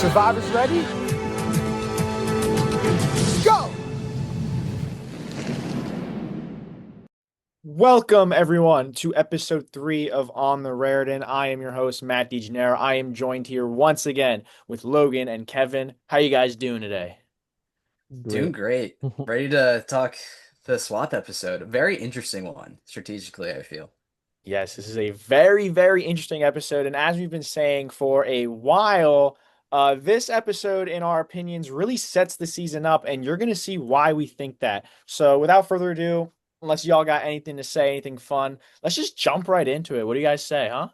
Survivors ready? Go! Welcome, everyone, to episode 3 of On the Raritan. I am your host, Matt DeGennaro. I am joined here once again with Logan and Kevin. How you guys doing today? Doing Great. great. Ready to talk the swap episode. A very interesting one, strategically, I feel. Yes, this is a very, very interesting episode. And as we've been saying for a while, this episode, in our opinions, really sets the season up, and you're going to see why we think that. So, without further ado, unless y'all got anything to say, anything fun, let's just jump right into it. What do you guys say, huh?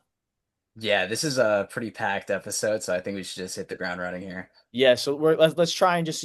Yeah, this is a pretty packed episode, so I think we should just hit the ground running here. Yeah, so let's try and just,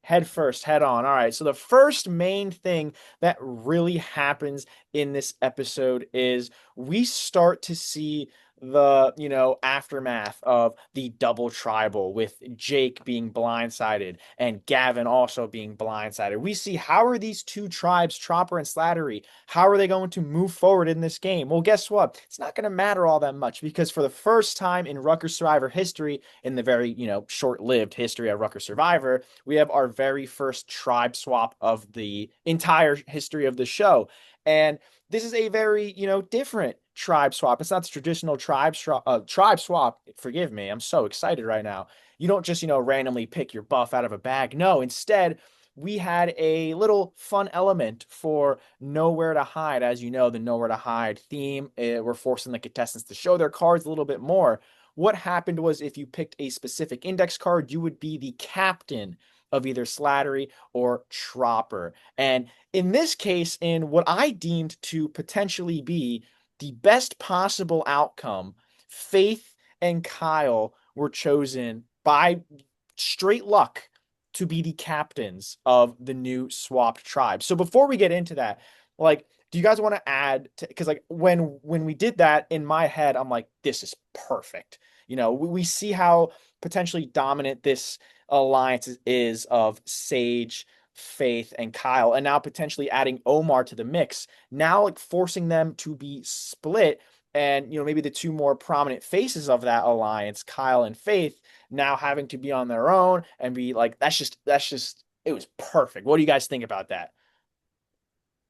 head first, head on. All right. So the first main thing that really happens in this episode is we start to see the, aftermath of the double tribal with Jake being blindsided and Gavin also being blindsided. We see how are these two tribes, Chopper and Slattery, how are they going to move forward in this game? Well, guess what? It's not going to matter all that much because for the first time in Rutgers Survivor history, in the very, short-lived history of Rutgers Survivor, we have our very first tribe swap of the entire history of the show. And this is a very, different tribe swap. It's not the traditional tribe swap. Forgive me. I'm so excited right now. You don't just, randomly pick your buff out of a bag. No, instead, we had a little fun element for nowhere to hide. As you know, the nowhere to hide theme, we're forcing the contestants to show their cards a little bit more. What happened was if you picked a specific index card, you would be the captain of either Slattery or Tropper. And in this case, in what I deemed to potentially be the best possible outcome, Faith and Kyle were chosen by straight luck to be the captains of the new swapped tribe. So before we get into that, like, do you guys want to add to, because like when we did that in my head, I'm like, this is perfect. We see how potentially dominant this alliance is of Sage, Faith, and Kyle, and now potentially adding Omar to the mix. Now, like forcing them to be split, and maybe the two more prominent faces of that alliance, Kyle and Faith, now having to be on their own and be like, that's just it was perfect. What do you guys think about that?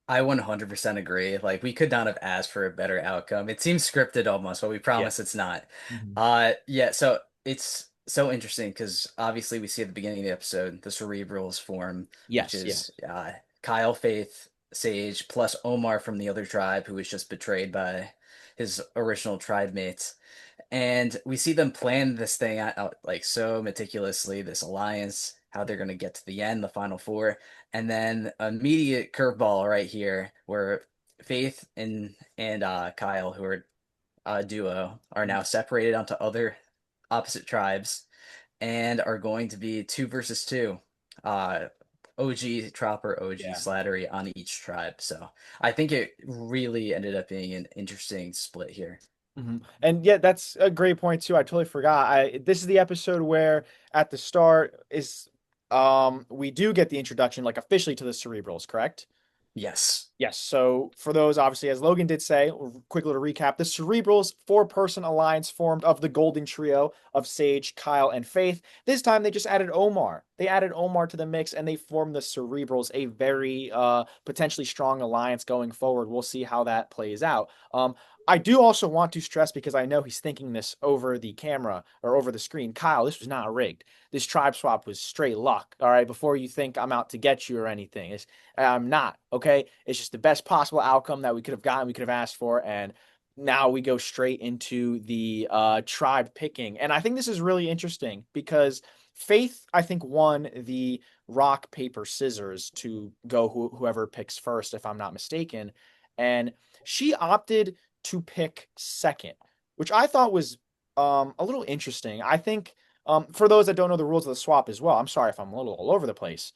I 100% agree. Like, we could not have asked for a better outcome. It seems scripted almost, but we Yeah. promise it's not. Mhm. Yeah, so it's so interesting because obviously we see at the beginning of the episode the Cerebrals form, which Yes, yeah. is Kyle, Faith, Sage, plus Omar from the other tribe who was just betrayed by his original tribe mates. And we see them plan this thing out like so meticulously, this alliance, how they're going to get to the end, the final four, and then immediate curveball right here, where Faith and Kyle, who are a duo, are now separated onto other opposite tribes, and are going to be two versus two. Uh, OG Tropper, OG Yeah. Slattery on each tribe. So I think it really ended up being an interesting split here. And yeah, that's a great point too. I totally forgot. This is the episode where at the start is we do get the introduction like officially to the Cerebrals, correct? Yes. Yes. So for those, obviously, as Logan did say, quick little recap: the Cerebrals, four-person alliance formed of the Golden Trio of Sage, Kyle, and Faith. This time they just added Omar. They added Omar to the mix, and they formed the Cerebrals, a very potentially strong alliance going forward. We'll see how that plays out. I do also want to stress because I know he's thinking this over the camera or over the screen. Kyle, this was not rigged. This tribe swap was straight luck. All right, before you think I'm out to get you or anything, I'm not. Okay, it's just the best possible outcome that we could have gotten, we could have asked for, and now we go straight into the tribe picking. And I think this is really interesting because Faith, I think, won the rock paper scissors to go whoever picks first, if I'm not mistaken, and she opted to pick second, which I thought was a little interesting. I think for those that don't know the rules of the swap as well, I'm sorry if I'm a little all over the place.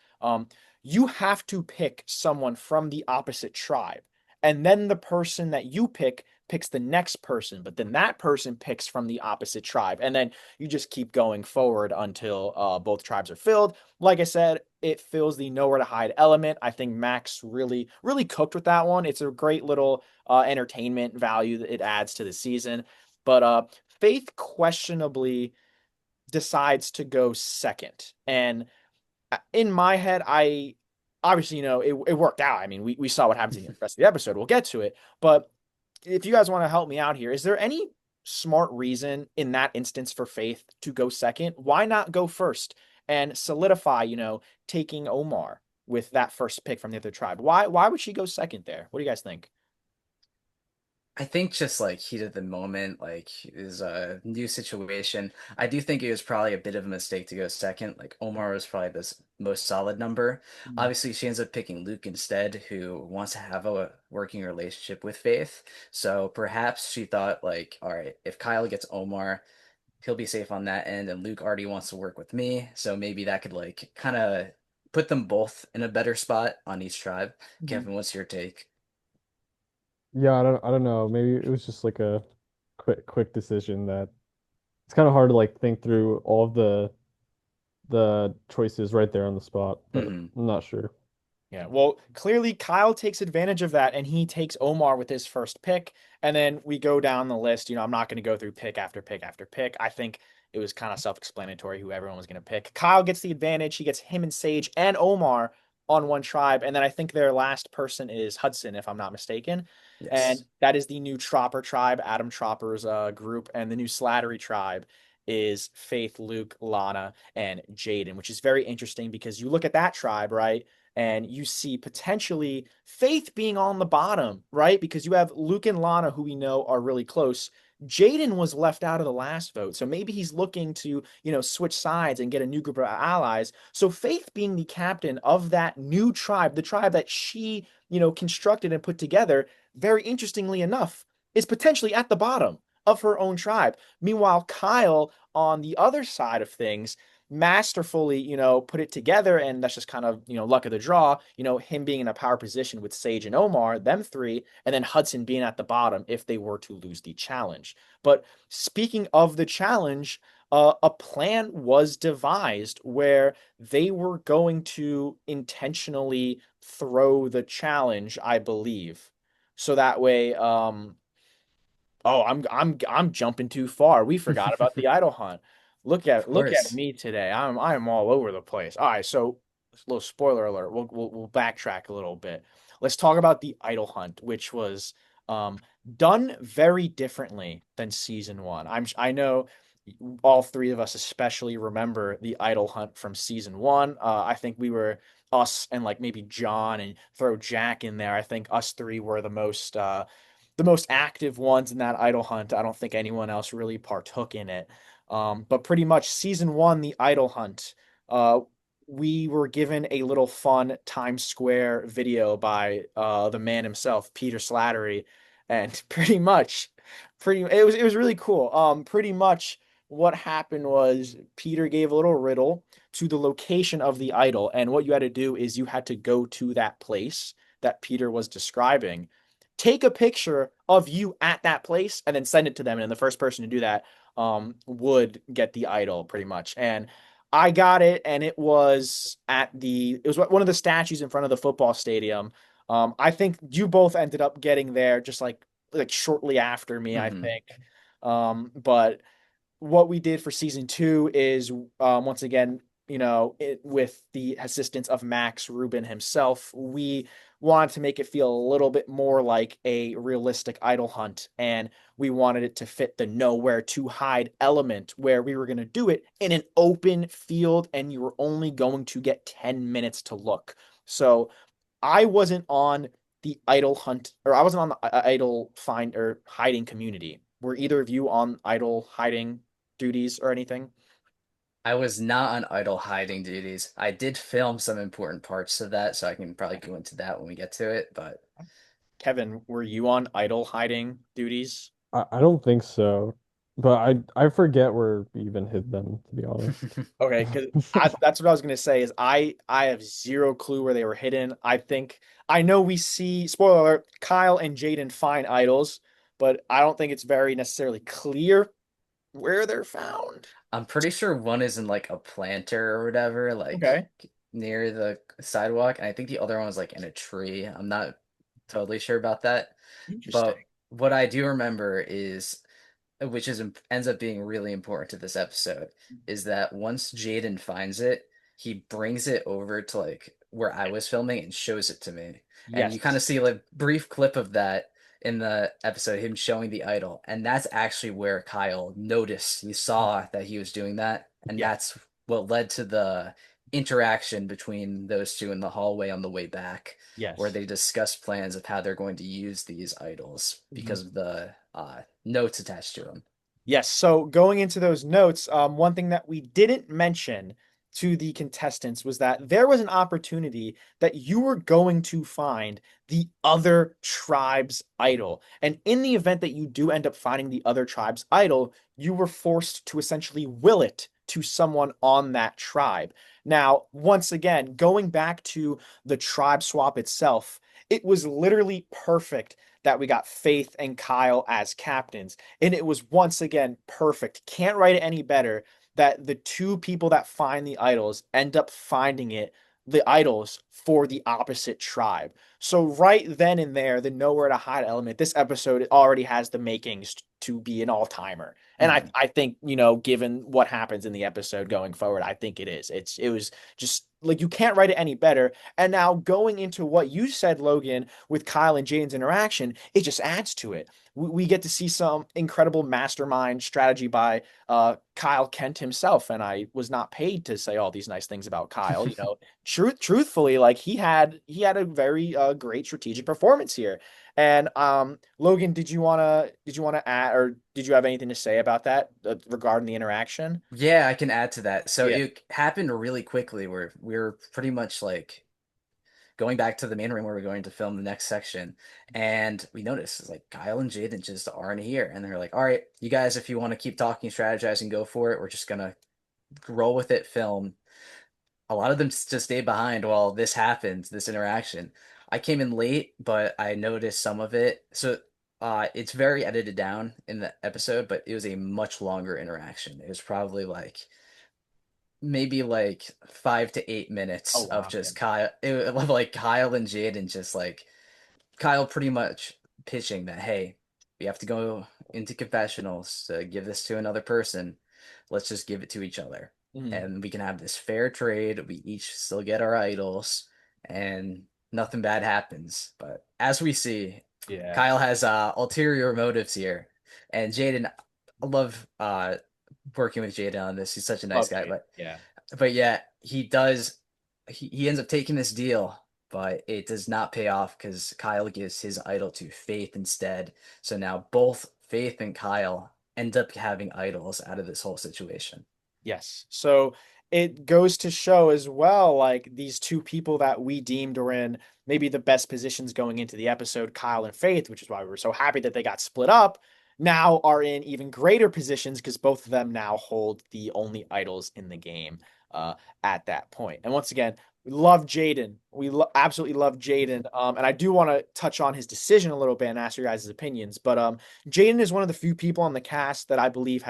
You have to pick someone from the opposite tribe, and then the person that you pick picks the next person, but then that person picks from the opposite tribe, and then you just keep going forward until both tribes are filled. Like I said, it fills the nowhere to hide element. I think Max really, really cooked with that one. It's a great little entertainment value that it adds to the season. But Faith questionably decides to go second. And in my head, I obviously, it worked out. I mean, we saw what happens in the rest of the episode. We'll get to it. But if you guys want to help me out here, is there any smart reason in that instance for Faith to go second? Why not go first and solidify, taking Omar with that first pick from the other tribe? Why would she go second there? What do you guys think? I think just like heat of the moment, like is a new situation. I do think it was probably a bit of a mistake to go second. Like Omar was probably the most solid number. Mm. Obviously, she ends up picking Luke instead, who wants to have a working relationship with Faith. So perhaps she thought like, all right, if Kyle gets Omar, he'll be safe on that end, and Luke already wants to work with me. So maybe that could like kind of put them both in a better spot on each tribe. Mhm. Kevin, what's your take? Yeah, I don't know. Maybe it was just like a quick decision that it's kind of hard to like think through all of the choices right there on the spot, but Hmm. I'm not sure. Yeah, well, clearly Kyle takes advantage of that and he takes Omar with his first pick. And then we go down the list. I'm not going to go through pick after pick after pick. I think it was kind of self-explanatory who everyone was going to pick. Kyle gets the advantage. He gets him and Sage and Omar on one tribe. And then I think their last person is Hudson, if I'm not mistaken. And Yes. that is the new Tropper tribe, Adam Tropper's group. And the new Slattery tribe is Faith, Luke, Lana, and Jaden, which is very interesting because you look at that tribe, right? And you see potentially Faith being on the bottom, right? Because you have Luke and Lana, who we know are really close. Jaden was left out of the last vote. So maybe he's looking to, switch sides and get a new group of allies. So Faith being the captain of that new tribe, the tribe that she, constructed and put together, very interestingly enough, is potentially at the bottom of her own tribe. Meanwhile, Kyle on the other side of things masterfully, put it together. And that's just kind of, luck of the draw, him being in a power position with Sage and Omar, them three, and then Hudson being at the bottom if they were to lose the challenge. But speaking of the challenge, a plan was devised where they were going to intentionally throw the challenge, I believe. So that way, oh, I'm jumping too far. We forgot about the idol hunt. Of Look at course. me today. I'm all over the place. All right, so a little spoiler alert. We'll backtrack a little bit. Let's talk about the idol hunt, which was um done very differently than season one. I know all three of us especially remember the idol hunt from season one. I think we were us and like maybe John and throw Jack in there. I think us three were the most active ones in that idol hunt. I don't think anyone else really partook in it. But pretty much season one, the idol hunt, uh, we were given a little fun Times Square video by the man himself, Peter Slattery, and pretty it was really cool. Pretty much what happened was Peter gave a little riddle to the location of the idol, and what you had to do is you had to go to that place that Peter was describing, take a picture of you at that place and then send it to them. And then the first person to do that would get the idol pretty much. And I got it, and it was one of the statues in front of the football stadium. I think you both ended up getting there just like shortly after me, I Hmm. think. But what we did for season two is once again, with the assistance of Max Rubin himself, we wanted to make it feel a little bit more like a realistic idol hunt. And we wanted it to fit the nowhere to hide element where we were going to do it in an open field and you were only going to get 10 minutes to look. So I wasn't on the idol hunt, or I wasn't on the idol find or hiding community. Were either of you on idol hiding duties or anything? I was not on idle hiding duties. I did film some important parts of that, so I can probably go into that when we get to it, but Kevin, were you on idol hiding duties? I don't think so, but I forget where we even hid them, to be honest. Okay, because that's what I was gonna say is I have zero clue where they were hidden. I know we see, spoiler alert, Kyle and Jaden find idols, but I don't think it's very necessarily clear where they're found. I'm pretty sure one is in like a planter or whatever, like Okay, near the sidewalk, and I think the other one was like in a tree. I'm not totally sure about that. interesting. But what I do remember is which ends up being really important to this episode, is that once Jaden finds it, he brings it over to like where I was filming and shows it to me. And you kind of Yes. see like brief clip of that in the episode, him showing the idol. And that's actually where Kyle noticed, he saw that he was doing that, and Yeah. that's what led to the interaction between those two in the hallway on the way back, where Yes. they discuss plans of how they're going to use these idols Mhm. because of the notes attached to them. Yes. So going into those notes, one thing that we didn't mention to the contestants was that there was an opportunity that you were going to find the other tribe's idol. And in the event that you do end up finding the other tribe's idol, you were forced to essentially will it to someone on that tribe. Now, once again, going back to the tribe swap itself, it was literally perfect that we got Faith and Kyle as captains. And it was once again perfect. Can't write it any better that the two people that find the idols end up finding the idols for the opposite tribe. So right then and there, the nowhere to hide element, this episode already has the makings to be an all-timer. And I, Mhm. I think, given what happens in the episode going forward, I think it is. It was just like you can't write it any better. And now going into what you said, Logan, with Kyle and Jaden's interaction, it just adds to it. We get to see some incredible mastermind strategy by Kyle Kent himself. And I was not paid to say all these nice things about Kyle. Truthfully, like he had a very great strategic performance here. And Logan, did you wanna add, or did you have anything to say about that regarding the interaction? Yeah, I can add to that. So Yeah. it happened really quickly where we were pretty much like going back to the main room where we're going to film the next section. And we noticed it's like Kyle and Jaden just aren't here. And they're like, all right, you guys, if you want to keep talking, strategizing, go for it. We're just gonna roll with it, film. A lot of them just stayed behind while this happened, this interaction. I came in late, but I noticed some of it. So it's very edited down in the episode, but it was a much longer interaction. It was probably like maybe like 5 to 8 minutes Oh of wow. Yeah. just Kyle, it, like Kyle and Jaden just like Kyle pretty much pitching that, hey, we have to go into confessionals to give this to another person. Let's just give it to each other. Mhm. And we can have this fair trade. We each still get our idols and nothing bad happens. But as we see, Yeah. Kyle has ulterior motives here. And Jaden, I love working with Jaden on this. He's such a nice Love guy. Jade. But Yeah. yeah, he ends up taking this deal, but it does not pay off because Kyle gives his idol to Faith instead. So now both Faith and Kyle end up having idols out of this whole situation. Yes. So it goes to show as well, like these two people that we deemed were in maybe the best positions going into the episode, Kyle and Faith, which is why we were so happy that they got split up, now are in even greater positions because both of them now hold the only idols in the game at that point. And once again, we love Jaden. Absolutely love Jaden. And I do want to touch on his decision a little bit and ask your guys' opinions. But Jaden is one of the few people on the cast that I believe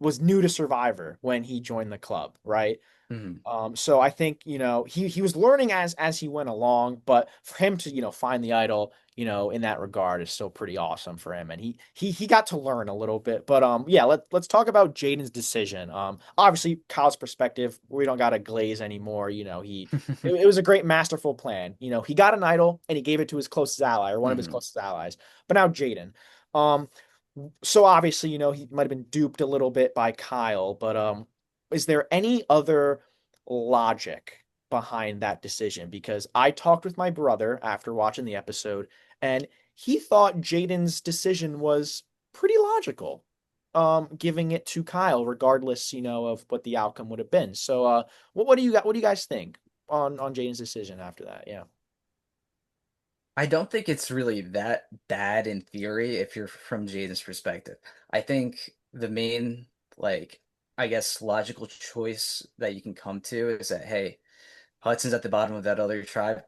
was new to Survivor when he joined the club, right? Mhm. So I think he was learning as he went along, but for him to find the idol in that regard is still pretty awesome for him, and he got to learn a little bit. But yeah, let's talk about Jaden's decision. Obviously Kyle's perspective, we don't got to glaze anymore. It was a great masterful plan. He got an idol and he gave it to his closest ally or one of his Mhm. closest allies. But now Jaden. Um, so obviously, he might have been duped a little bit by Kyle, but is there any other logic behind that decision? Because I talked with my brother after watching the episode, and he thought Jaden's decision was pretty logical, giving it to Kyle, regardless, of what the outcome would have been. So, what do you guys think on Jaden's decision after that? Yeah. I don't think it's really that bad in theory if you're from Jaden's perspective. I think the main, like, I guess, logical choice that you can come to is that, hey, Hudson's at the bottom of that other tribe.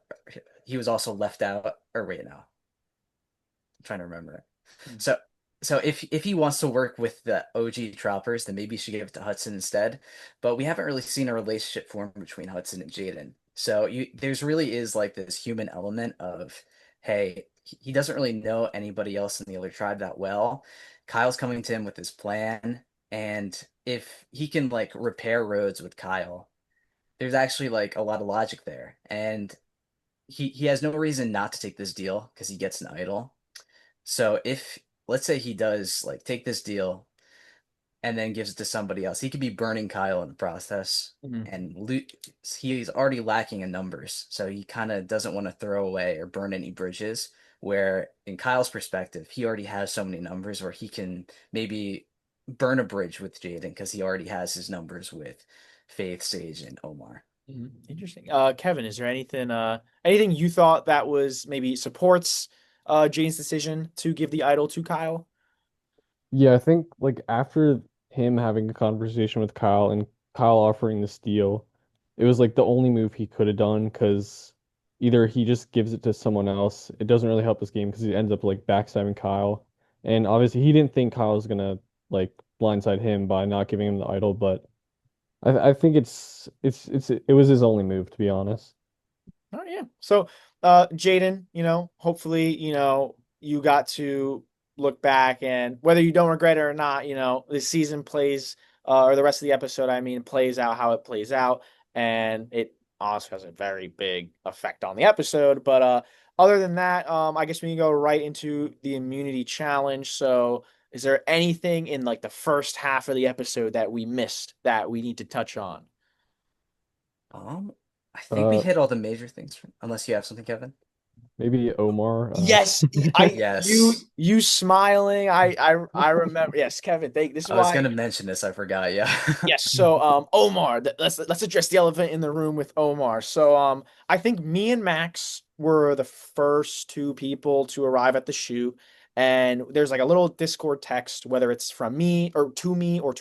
He was also left out. Or wait, no, I'm trying to remember. So if he wants to work with the OG Troppers, then maybe you should give it to Hudson instead. But we haven't really seen a relationship form between Hudson and Jaden. So there's really is like this human element of, hey, he doesn't really know anybody else in the other tribe that well. Kyle's coming to him with his plan, and if he can like repair roads with Kyle, there's actually like a lot of logic there. And he has no reason not to take this deal because he gets an idol. So if let's say he does like take this deal and then gives it to somebody else, he could be burning Kyle in the process Mhm. and he's already lacking in numbers. So he kind of doesn't want to throw away or burn any bridges. Where in Kyle's perspective, he already has so many numbers where he can maybe burn a bridge with Jaden because he already has his numbers with Faith, Sage, and Omar. Interesting. Kevin, is there anything you thought that was maybe supports Jane's decision to give the idol to Kyle? Yeah, I think like after him having a conversation with Kyle and Kyle offering this deal, it was like the only move he could have done because either he just gives it to someone else. It doesn't really help this game because he ends up like backstabbing Kyle. And obviously he didn't think Kyle was gonna like blindside him by not giving him the idol, but I think it was his only move to be honest. Oh yeah. So, Jaden, hopefully, you got to look back and whether you don't regret it or not, this season plays, or the rest of the episode, I mean, plays out how it plays out, and it also has a very big effect on the episode. But other than that, I guess we can go right into the immunity challenge. So, is there anything in like the first half of the episode that we missed that we need to touch on? Um, I think we Uh, hit all the major things, unless you have something, Kevin. maybe Omar. Yes, I you Yes. you smiling. I remember. Yes, Kevin. This is I was why. gonna mention this, I forgot, yeah. Yes. So Omar. Let's address the elephant in the room with Omar. So I think me and Max were the first two people to arrive at the shoot, and there's like a little Discord text, whether it's from me or to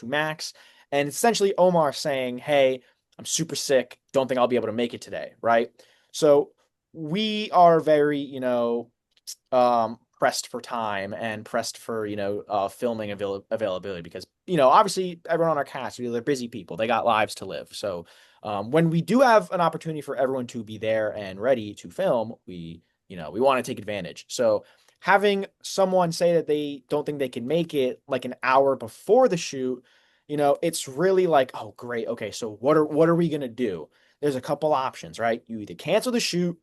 Max, and it's essentially Omar saying, "Hey, I'm super sick. Don't think I'll be able to make it today." Right. So we are very, pressed for time and pressed for filming availability because obviously everyone on our cast, they're busy people, they got lives to live. So when we do have an opportunity for everyone to be there and ready to film, we want to take advantage. So having someone say that they don't think they can make it like an hour before the shoot, it's really like, oh great, okay, so what are we gonna do? There's a couple options, right? You either cancel the shoot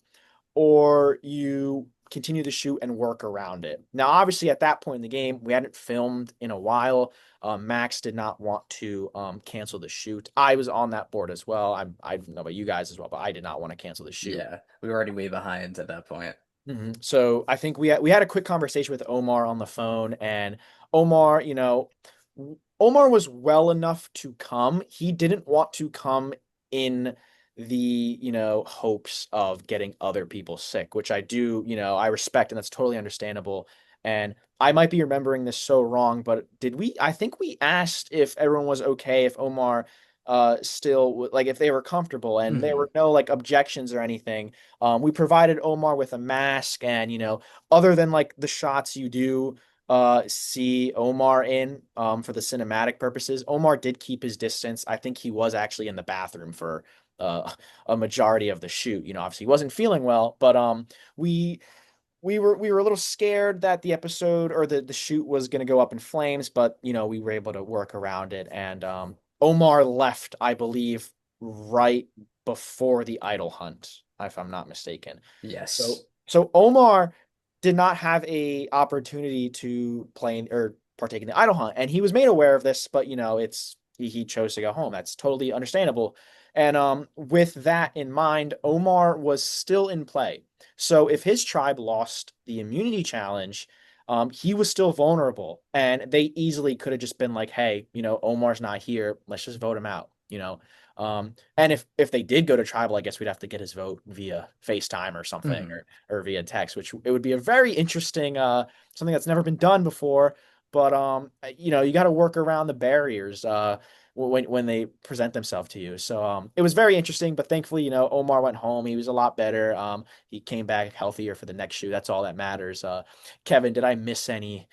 or you continue to shoot and work around it. Now, obviously, at that point in the game, we hadn't filmed in a while. Max did not want to cancel the shoot. I was on that board as well. I don't know about you guys as well, but I did not want to cancel the shoot. Yeah, we were already way behind at that point. So I think we had a quick conversation with Omar on the phone, and Omar, Omar was well enough to come. He didn't want to come in the, hopes of getting other people sick, which I do, I respect, and that's totally understandable. And I might be remembering this so wrong, but I think we asked if everyone was okay, if Omar still like if they were comfortable and there Hmm. were no like objections or anything. We provided Omar with a mask, and other than like the shots you do see Omar in for the cinematic purposes, Omar did keep his distance. I think he was actually in the bathroom for uh, a majority of the shoot. Obviously he wasn't feeling well, but we we were a little scared that the episode or the shoot was going to go up in flames, but we were able to work around it. And Omar left, I believe, right before the idol hunt, if I'm not mistaken. So Yes. so Omar did not have a opportunity to play or partake in the idol hunt, and he was made aware of this, but it's he chose to go home. That's totally understandable. And with that in mind, Omar was still in play. So if his tribe lost the immunity challenge, he was still vulnerable, and they easily could have just been like, "Hey, Omar's not here. Let's just vote him out." And if they did go to tribal, I guess we'd have to get his vote via FaceTime or something, Hmm. or via text, which it would be a very interesting something that's never been done before. But you got to work around the barriers when they present themselves to you. So it was very interesting, but thankfully, Omar went home. He was a lot better. He came back healthier for the next shoot. That's all that matters. Kevin, did I miss anything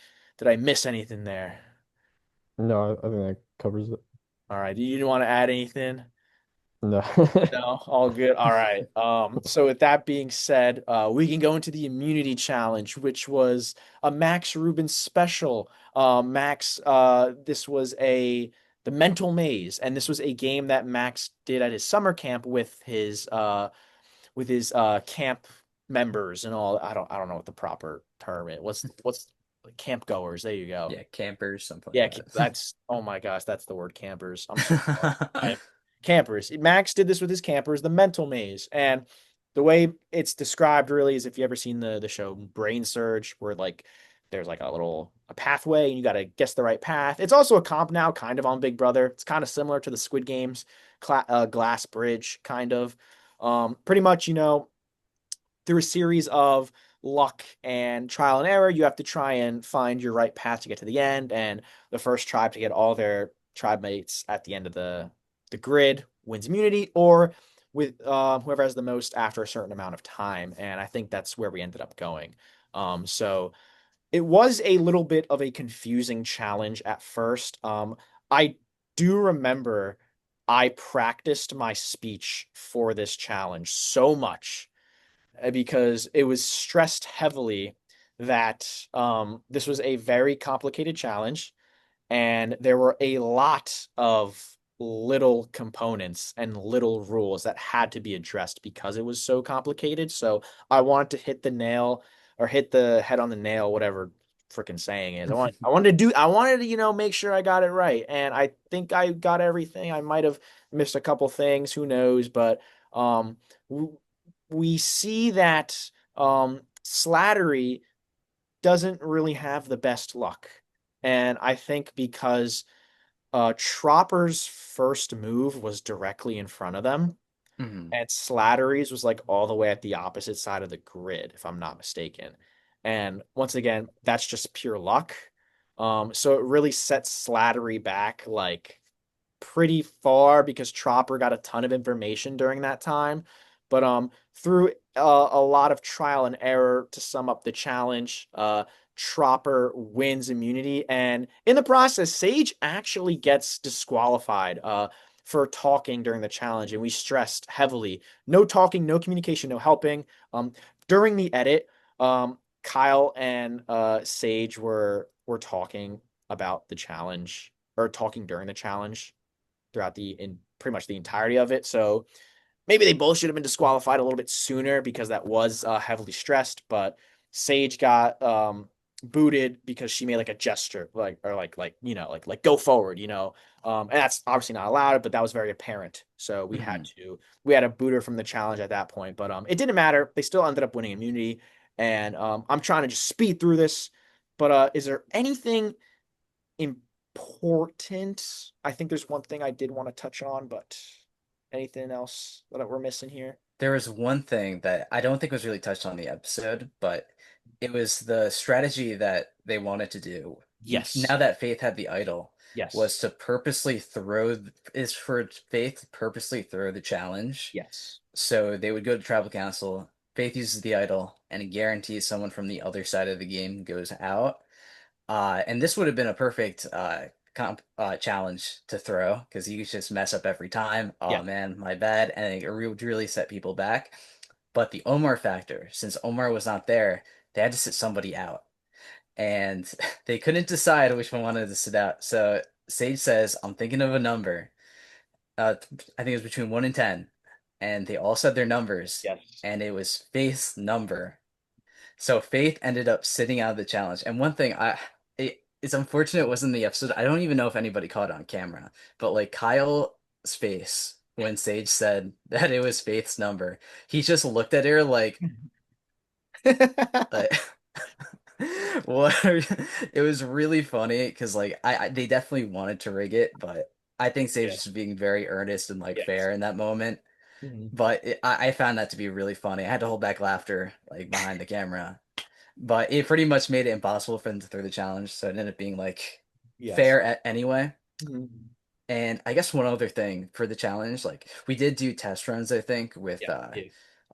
there? No, I think that covers it. All right. You didn't want to add anything? No. No, all good. All right. So with that being said, we can go into the immunity challenge, which was a Max Rubin special. Max, this was the mental maze, and this was a game that Max did at his summer camp with his camp members and all. I don't know what the proper term is. What's camp goers? There you go. Yeah, campers, something Yeah, like that's oh my gosh, that's the word campers. I'm so that. sorry. Campers. Max did this with his campers, the mental maze. And the way it's described really is if you ever seen the show Brain Surge, where like there's like a pathway and you got to guess the right path. It's also a comp now, kind of on Big Brother. It's kind of similar to the Squid Games glass bridge, kind of. Pretty much, through a series of luck and trial and error, you have to try and find your right path to get to the end. And the first tribe to get all their tribe mates at the end of the grid wins immunity, or with whoever has the most after a certain amount of time. And I think that's where we ended up going. So it was a little bit of a confusing challenge at first. I do remember I practiced my speech for this challenge so much because it was stressed heavily that this was a very complicated challenge and there were a lot of little components and little rules that had to be addressed because it was so complicated. So I wanted to hit the nail or hit the head on the nail, whatever freaking saying is. I wanted to, make sure I got it right. And I think I got everything. I might have missed a couple things, who knows, but um we see that Slattery doesn't really have the best luck. And I think because Tropper's first move was directly in front of them, Mhm. and Slattery's was like all the way at the opposite side of the grid, if I'm not mistaken. And once again, that's just pure luck. So it really sets Slattery back like pretty far because Tropper got a ton of information during that time. But through a lot of trial and error to sum up the challenge, Tropper wins immunity, and in the process, Sage actually gets disqualified for talking during the challenge, and we stressed heavily: no talking, no communication, no helping. During the edit, Kyle and Sage were talking about the challenge or talking during the challenge throughout the in pretty much the entirety of it. So maybe they both should have been disqualified a little bit sooner because that was heavily stressed. But Sage got booted because she made like a gesture, like or like go forward, and that's obviously not allowed, but that was very apparent. So Mhm. we had a booter from the challenge at that point, but it didn't matter. They still ended up winning immunity, and I'm trying to just speed through this. But is there anything important? I think there's one thing I did want to touch on, but anything else that we're missing here? There was one thing that I don't think was really touched on the episode, but it was the strategy that they wanted to do. Yes. Now that Faith had the idol, was Yes. to purposely throw is for Faith to purposely throw the challenge. Yes. So they would go to tribal council. Faith uses the idol, and it guarantees someone from the other side of the game goes out. And this would have been a perfect challenge to throw because you could just mess up every time. Yeah. Oh man, my bad, and it would really set people back. But the Omar factor, since Omar was not there, they had to sit somebody out, and they couldn't decide which one wanted to sit out. So Sage says, "I'm thinking of a number. I think it was between 1 and 10," and they all said their numbers, Yes. and it was Faith's number. So Faith ended up sitting out of the challenge. And one thing it's unfortunate it wasn't in the episode. I don't even know if anybody caught it on camera, but like Kyle's face when Sage said that it was Faith's number, he just looked at her like what it was really funny because like they definitely wanted to rig it, but I think Sage Yeah. was being very earnest and like Yes. fair in that moment. Mhm. But I found that to be really funny. I had to hold back laughter like behind the camera. But it pretty much made it impossible for them to throw the challenge, so it ended up being like Yes. fair anyway. Mhm. And I guess one other thing for the challenge, like we did do test runs, I think, with Yeah. Yeah.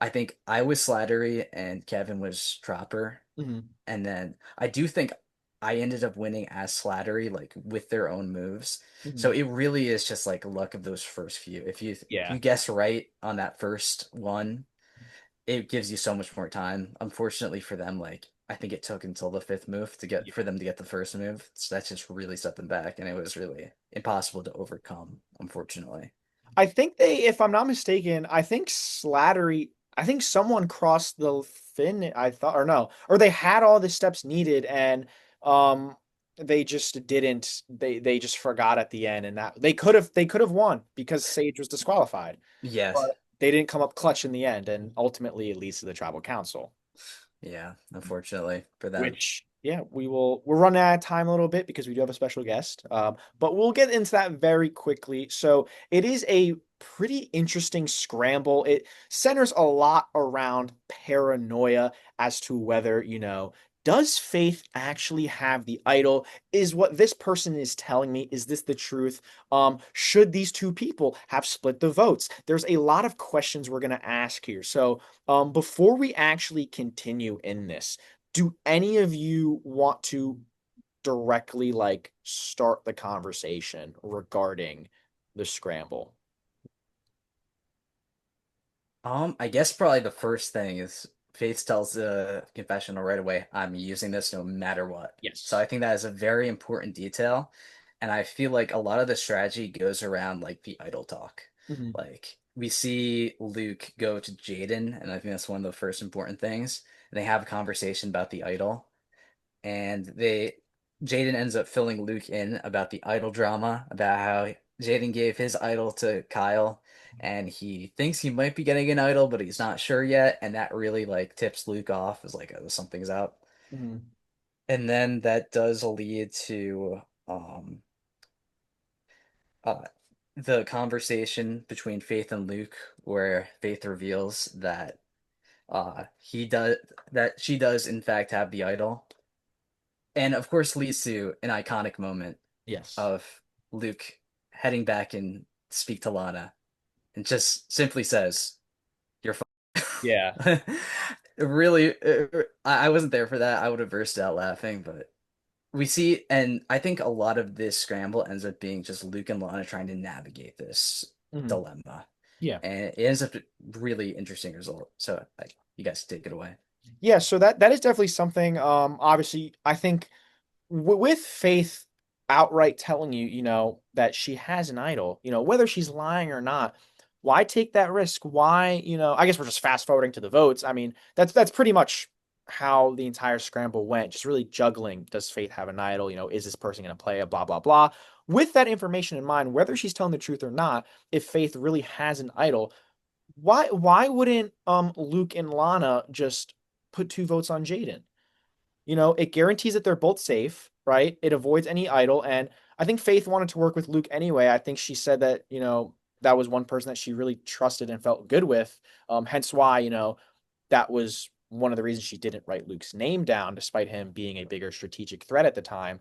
I think I was Slattery and Kevin was Tropper. Mhm. And then I do think I ended up winning as Slattery, like with their own moves. So Mhm. it really is just like luck of those first few. If Yeah. you guess right on that first one, it gives you so much more time. Unfortunately for them, like I think it took until the fifth move to get for them to get the first move. So that just really set them back, and it was really impossible to overcome, unfortunately. I think they, if I'm not mistaken, I think Slattery, I think someone crossed the fin, I thought, or no, or they had all the steps needed and um they just didn't, they just forgot at the end and that they could have won because Sage was disqualified. Yes. But they didn't come up clutch in the end and ultimately it leads to the tribal council. Yeah, unfortunately for them. Which, yeah, we're running out of time a little bit because we do have a special guest. But we'll get into that very quickly. So it is a pretty interesting scramble. It centers a lot around paranoia as to whether, does Faith actually have the idol? Is what this person is telling me, is this the truth? Should these two people have split the votes? There's a lot of questions we're gonna ask here. So before we actually continue in this, do any of you want to directly like start the conversation regarding the scramble? I guess probably the first thing is Faith tells the confessional right away, I'm using this no matter what. So Yes. I think that is a very important detail. And I feel like a lot of the strategy goes around like the idol talk. Mhm. Like we see Luke go to Jaden, and I think that's one of the first important things. And they have a conversation about the idol. And they Jaden ends up filling Luke in about the idol drama, about how Jaden gave his idol to Kyle, and he thinks he might be getting an idol, but he's not sure yet, and that really like tips Luke off as like, oh, something's up. Mhm. And then that does lead to uh the conversation between Faith and Luke, where Faith reveals that he does that she does in fact have the idol, and of course leads to an iconic moment Yes. of Luke heading back and speak to Lana and just simply says, "You're Yeah. fine." Really, I wasn't there for that. I would have burst out laughing, but we see, and I think a lot of this scramble ends up being just Luke and Lana trying to navigate this Mhm. dilemma, Yeah. and it ends up a really interesting result. So, like, you guys take it away. Yeah, so that is definitely something. Obviously, I think with Faith outright telling you, that she has an idol, whether she's lying or not, why take that risk? Why, I guess we're just fast forwarding to the votes. I mean, that's pretty much how the entire scramble went, just really juggling. Does Faith have an idol? Is this person going to play a blah, blah, blah? With that information in mind, whether she's telling the truth or not, if Faith really has an idol, why wouldn't Luke and Lana just put two votes on Jaden? It guarantees that they're both safe, right? It avoids any idol. And I think Faith wanted to work with Luke anyway. I think she said that, that was one person that she really trusted and felt good with. Hence why, that was one of the reasons she didn't write Luke's name down, despite him being a bigger strategic threat at the time.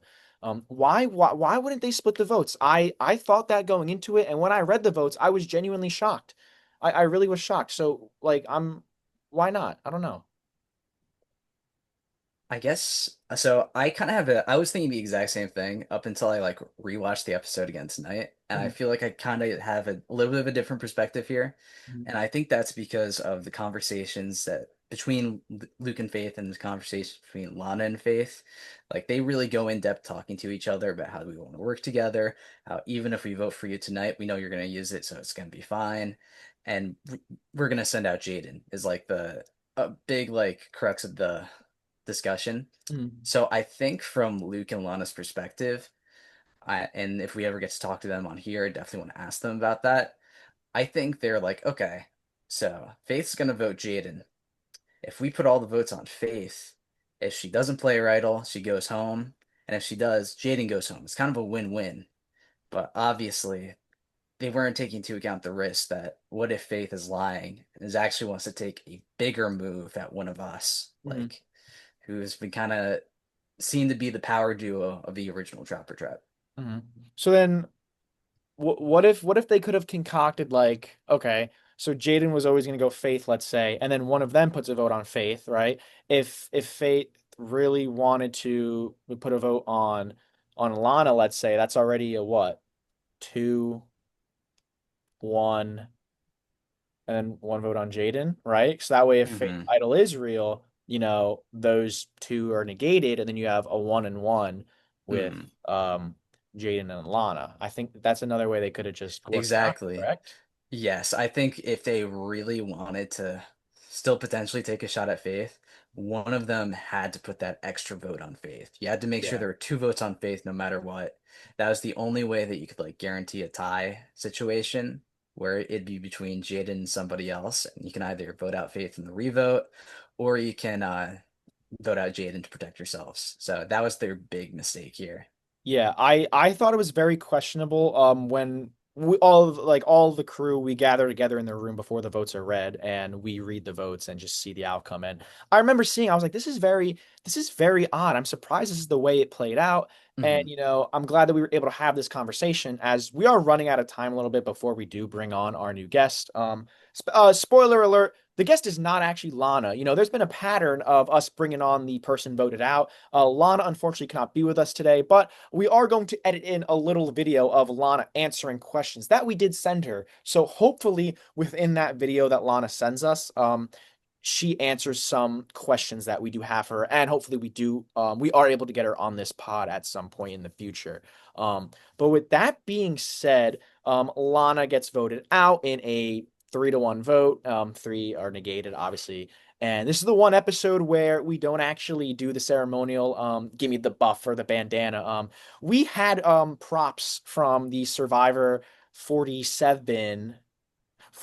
Why wouldn't they split the votes? I thought that going into it, and when I read the votes, I was genuinely shocked. I really was shocked. So like why not? I don't know. I guess so. I kind of have I was thinking the exact same thing up until I like rewatched the episode again tonight, and I Mhm. feel like I kind of have a little bit of a different perspective here, Mhm. and I think that's because of the conversations that between Luke and Faith and the conversation between Lana and Faith, like they really go in depth talking to each other about how we want to work together, how even if we vote for you tonight, we know you're going to use it, so it's going to be fine, and we're going to send out Jaden is like the a big like crux of the discussion. Mhm. So I think from Luke and Lana's perspective, and if we ever get to talk to them on here, I definitely want to ask them about that. I think they're like, okay, so Faith's gonna vote Jaden. If we put all the votes on Faith, if she doesn't play her idol, she goes home, and if she does, Jaden goes home. It's kind of a win-win. But obviously, they weren't taking into account the risk that what if Faith is lying and is actually wants to take a bigger move at one of us, Mhm. like who's been kind of seen to be the power duo of the original Trapper Trap. Mhm. So then what if they could have concocted like, okay, so Jaden was always going to go Faith, let's say, and then one of them puts a vote on Faith, right? If Faith really wanted to put a vote on Lana, let's say, that's already a what? 2-1, and then one vote on Jaden, right? So that way, if Faith Hmm. Idol is real, those two are negated, and then you have a 1-1 with Hmm. Jaden and Lana. I think that's another way they could have just worked it out, Exactly. correct? Yes, I think if they really wanted to still potentially take a shot at Faith, one of them had to put that extra vote on Faith. You had to make sure Yeah. there were two votes on Faith no matter what. That was the only way that you could like guarantee a tie situation where it'd be between Jaden and somebody else. And you can either vote out Faith in the revote or you can vote out Jaden to protect yourselves. So that was their big mistake here. Yeah, I thought it was very questionable when we all of the crew, we gather together in the room before the votes are read, and we read the votes and just see the outcome. And I remember seeing, I was like, this is very odd. I'm surprised this is the way it played out. And Hmm. I'm glad that we were able to have this conversation as we are running out of time a little bit before we do bring on our new guest. Spoiler alert, the guest is not actually Lana. There's been a pattern of us bringing on the person voted out. Lana unfortunately cannot be with us today, but we are going to edit in a little video of Lana answering questions that we did send her. So hopefully within that video that Lana sends us, she answers some questions that we do have for her, and hopefully we are able to get her on this pod at some point in the future. But with that being said, Lana gets voted out in a 3-1 vote. Three are negated, obviously. And this is the one episode where we don't actually do the ceremonial, give me the buff or the bandana. We had props from the Survivor 47,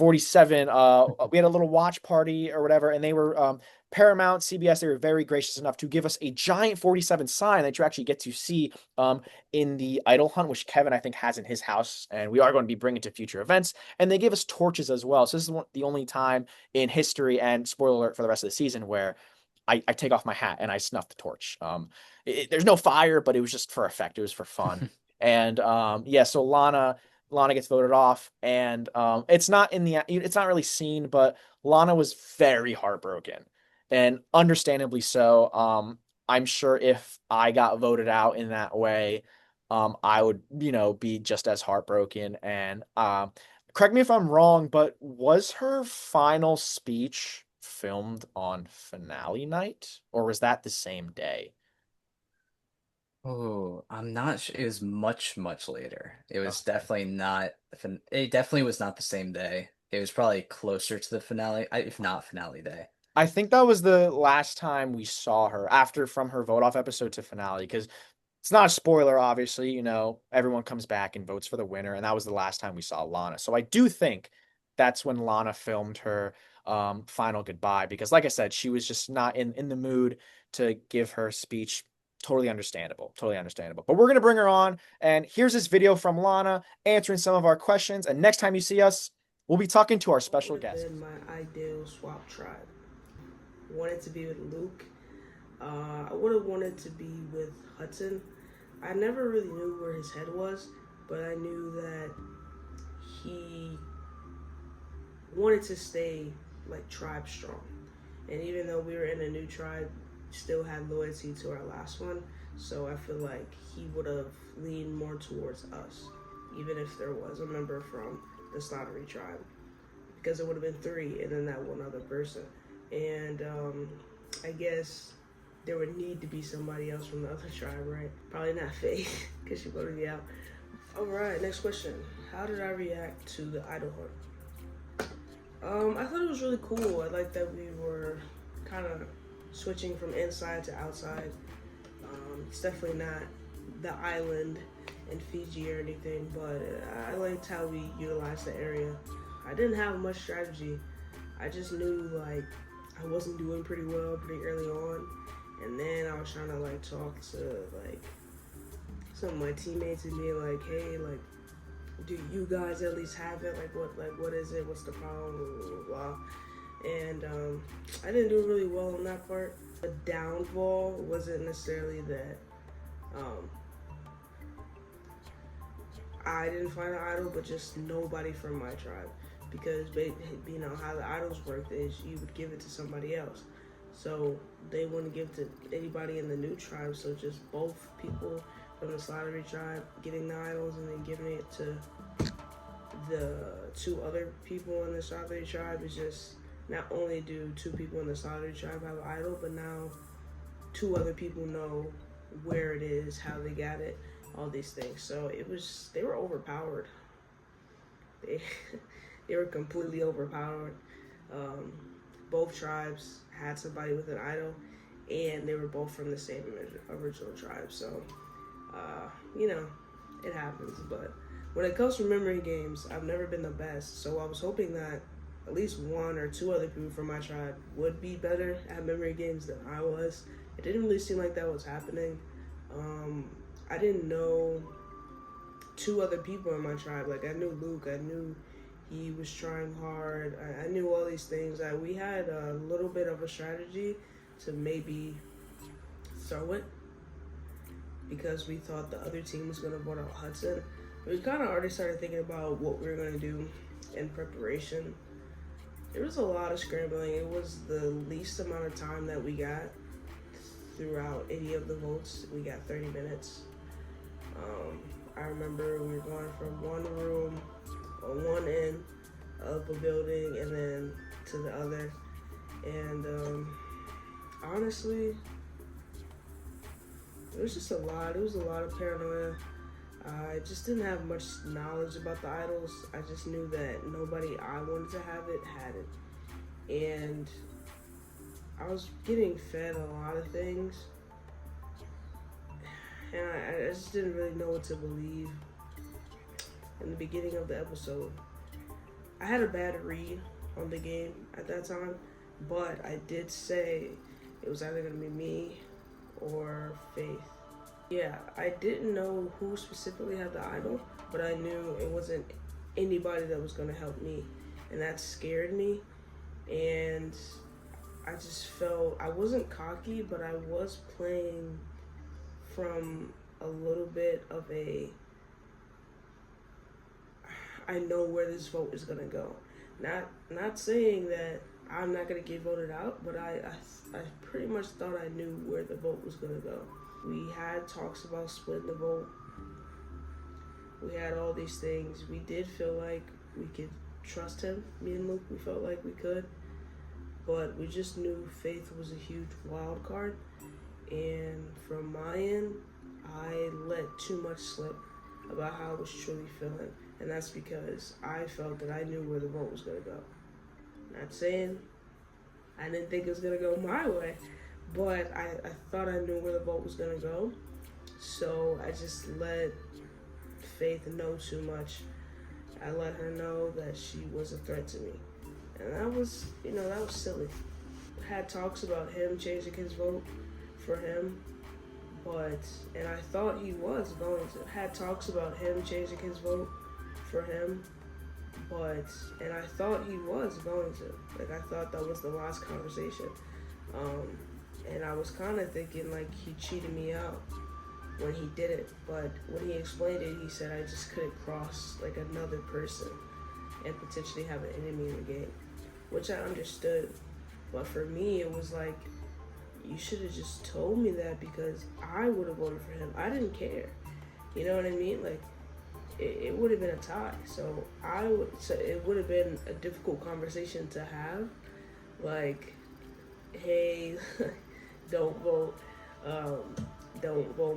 we had a little watch party or whatever, and they were Paramount, CBS, they were very gracious enough to give us a giant 47 sign that you actually get to see in the idol hunt, which Kevin I think has in his house, and we are going to be bringing to future events. And they gave us torches as well. So this is the only time in history, and spoiler alert for the rest of the season, where I take off my hat and I snuff the torch. There's no fire, but it was just for effect. It was for fun. And yeah, so Lana gets voted off, and it's not really seen, but Lana was very heartbroken, and understandably so. I'm sure if I got voted out in that way, I would be just as heartbroken. And correct me if I'm wrong, but was her final speech filmed on finale night, or was that the same day? Oh, I'm not sure. It was much, much later. It was Okay. definitely not, it definitely was not the same day. It was probably closer to the finale, if not finale day. I think that was the last time we saw her after from her vote off episode to finale, because it's not a spoiler, obviously. Everyone comes back and votes for the winner, and that was the last time we saw Lana. So I do think that's when Lana filmed her final goodbye, because, like I said, she was just not in the mood to give her speech. Totally understandable. Totally understandable. But we're gonna bring her on, and here's this video from Lana answering some of our questions. And next time you see us, we'll be talking to our What special would have guest. been my ideal swap tribe? Wanted to be with Luke. I would have wanted to be with Hudson. I never really knew where his head was, but I knew that he wanted to stay like tribe strong. And even though we were in a new tribe, still had loyalty to our last one. So I feel like he would have leaned more towards us, even if there was a member from the Slattery tribe, because it would have been three and then that one other person. And I guess there would need to be somebody else from the other tribe, right? Probably not Faith, because she voted me out. All right, next question. How did I react to the idol hunt? I thought it was really cool. I like that we were kind of switching from inside to outside. It's definitely not the island in Fiji or anything, but I liked how we utilized the area. I didn't have much strategy. I just knew like I wasn't doing pretty well pretty early on, and then I was trying to like talk to like some of my teammates and being like, hey, like, do you guys at least have it? What is it? What's the problem? Blah, blah, blah. And I didn't do really well on that part. The downfall wasn't necessarily that um, I didn't find an idol, but just nobody from my tribe. Because how the idols worked is you would give it to somebody else. So they wouldn't give to anybody in the new tribe. So just both people from the Slattery tribe getting the idols and then giving it to the 2 other people in the Slattery tribe is just, not only do 2 people in the Slattery tribe have an idol, but now 2 other people know where it is, how they got it, all these things. So they were overpowered. They were completely overpowered. Both tribes had somebody with an idol, and they were both from the same original tribe. So, it happens. But when it comes to memory games, I've never been the best. So I was hoping that at least 1 or 2 other people from my tribe would be better at memory games than I was. It didn't really seem like that was happening. I didn't know 2 other people in my tribe. Like, I knew Luke. I knew he was trying hard. I knew all these things. We had a little bit of a strategy to maybe throw it because we thought the other team was going to vote out Hudson. We kind of already started thinking about what we were going to do in preparation. There was a lot of scrambling. It was the least amount of time that we got throughout any of the votes. We got 30 minutes. I remember we were going from one room on one end of a building and then to the other. And honestly, it was just a lot. It was a lot of paranoia. I just didn't have much knowledge about the idols. I just knew that nobody I wanted to have it had it. And I was getting fed a lot of things. And I just didn't really know what to believe in the beginning of the episode. I had a bad read on the game at that time, but I did say it was either going to be me or Faith. Yeah, I didn't know who specifically had the idol, but I knew it wasn't anybody that was going to help me, and that scared me. And I just felt, I wasn't cocky, but I was playing from a little bit of a, I know where this vote is going to go. Not saying that I'm not going to get voted out, but I pretty much thought I knew where the vote was going to go. We had talks about splitting the vote. We had all these things. We did feel like we could trust him. Me and Luke, we felt like we could. But we just knew Faith was a huge wild card. And from my end, I let too much slip about how I was truly feeling. And that's because I felt that I knew where the vote was going to go. Not saying I didn't think it was going to go my way, but I thought I knew where the vote was going to go. So I just let Faith know too much. I let her know that she was a threat to me. And that was, that was silly. Had talks about him changing his vote for him, and I thought he was going to. Had talks about him changing his vote for him, and I thought he was going to. Like, I thought that was the last conversation. And I was kind of thinking like he cheated me out when he did it, but when he explained it, he said I just couldn't cross like another person and potentially have an enemy in the game, which I understood. But for me, it was like, you should have just told me that because I would have voted for him. I didn't care. You know what I mean? Like, it would have been a tie. So it would have been a difficult conversation to have. Like, hey, don't vote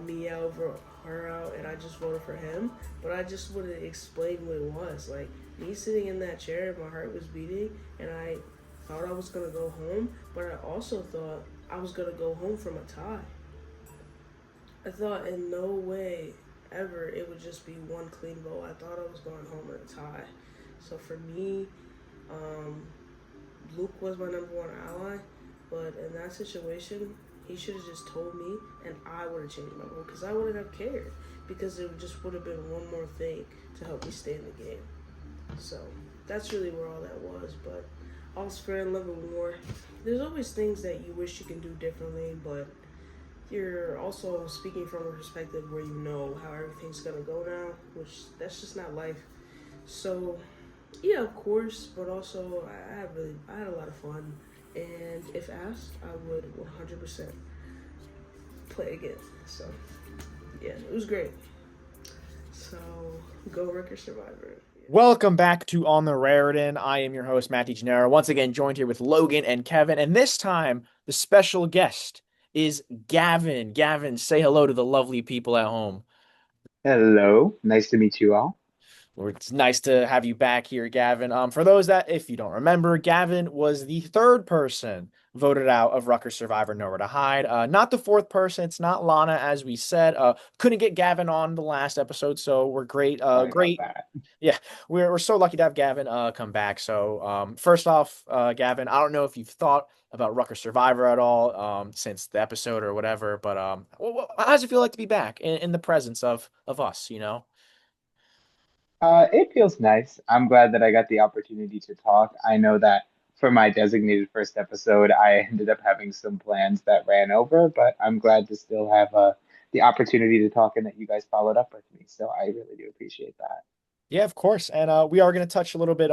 me out, vote her out, and I just voted for him. But I just would have explained what it was. Like, me sitting in that chair, my heart was beating, and I thought I was going to go home, but I also thought I was going to go home from a tie. I thought in no way ever it would just be one clean vote. I thought I was going home in a tie. So for me, Luke was my number one ally, but in that situation, he should have just told me, and I would have changed my vote because I wouldn't have cared, because it just would have been one more thing to help me stay in the game. So that's really where all that was. But all's fair in love and war. There's always things that you wish you can do differently, but you're also speaking from a perspective where you know how everything's gonna go now, which that's just not life. So yeah, of course, but also I had a lot of fun and if asked, I would 100% play again. So yeah, it was great. So go Rutgers Survivor. Welcome back to On the Raritan. I am your host, Matt DeGennaro, once again joined here with Logan and Kevin. And this time, the special guest is Gavin. Gavin, say hello to the lovely people at home. Hello, nice to meet you all. Well, it's nice to have you back here, Gavin. For those that, if you don't remember, Gavin was the third person voted out of Rutgers Survivor Nowhere to Hide. Not the fourth person. It's not Lana, as we said. Couldn't get Gavin on the last episode, so we're great. Sorry about Great. that. Yeah, we're so lucky to have Gavin come back. So first off, Gavin, I don't know if you've thought about Rutgers Survivor at all since the episode or whatever, but how does it feel like to be back in the presence of us? It feels nice. I'm glad that I got the opportunity to talk. I know that for my designated first episode, I ended up having some plans that ran over, but I'm glad to still have the opportunity to talk and that you guys followed up with me. So I really do appreciate that. Yeah, of course. And we are going to touch a little bit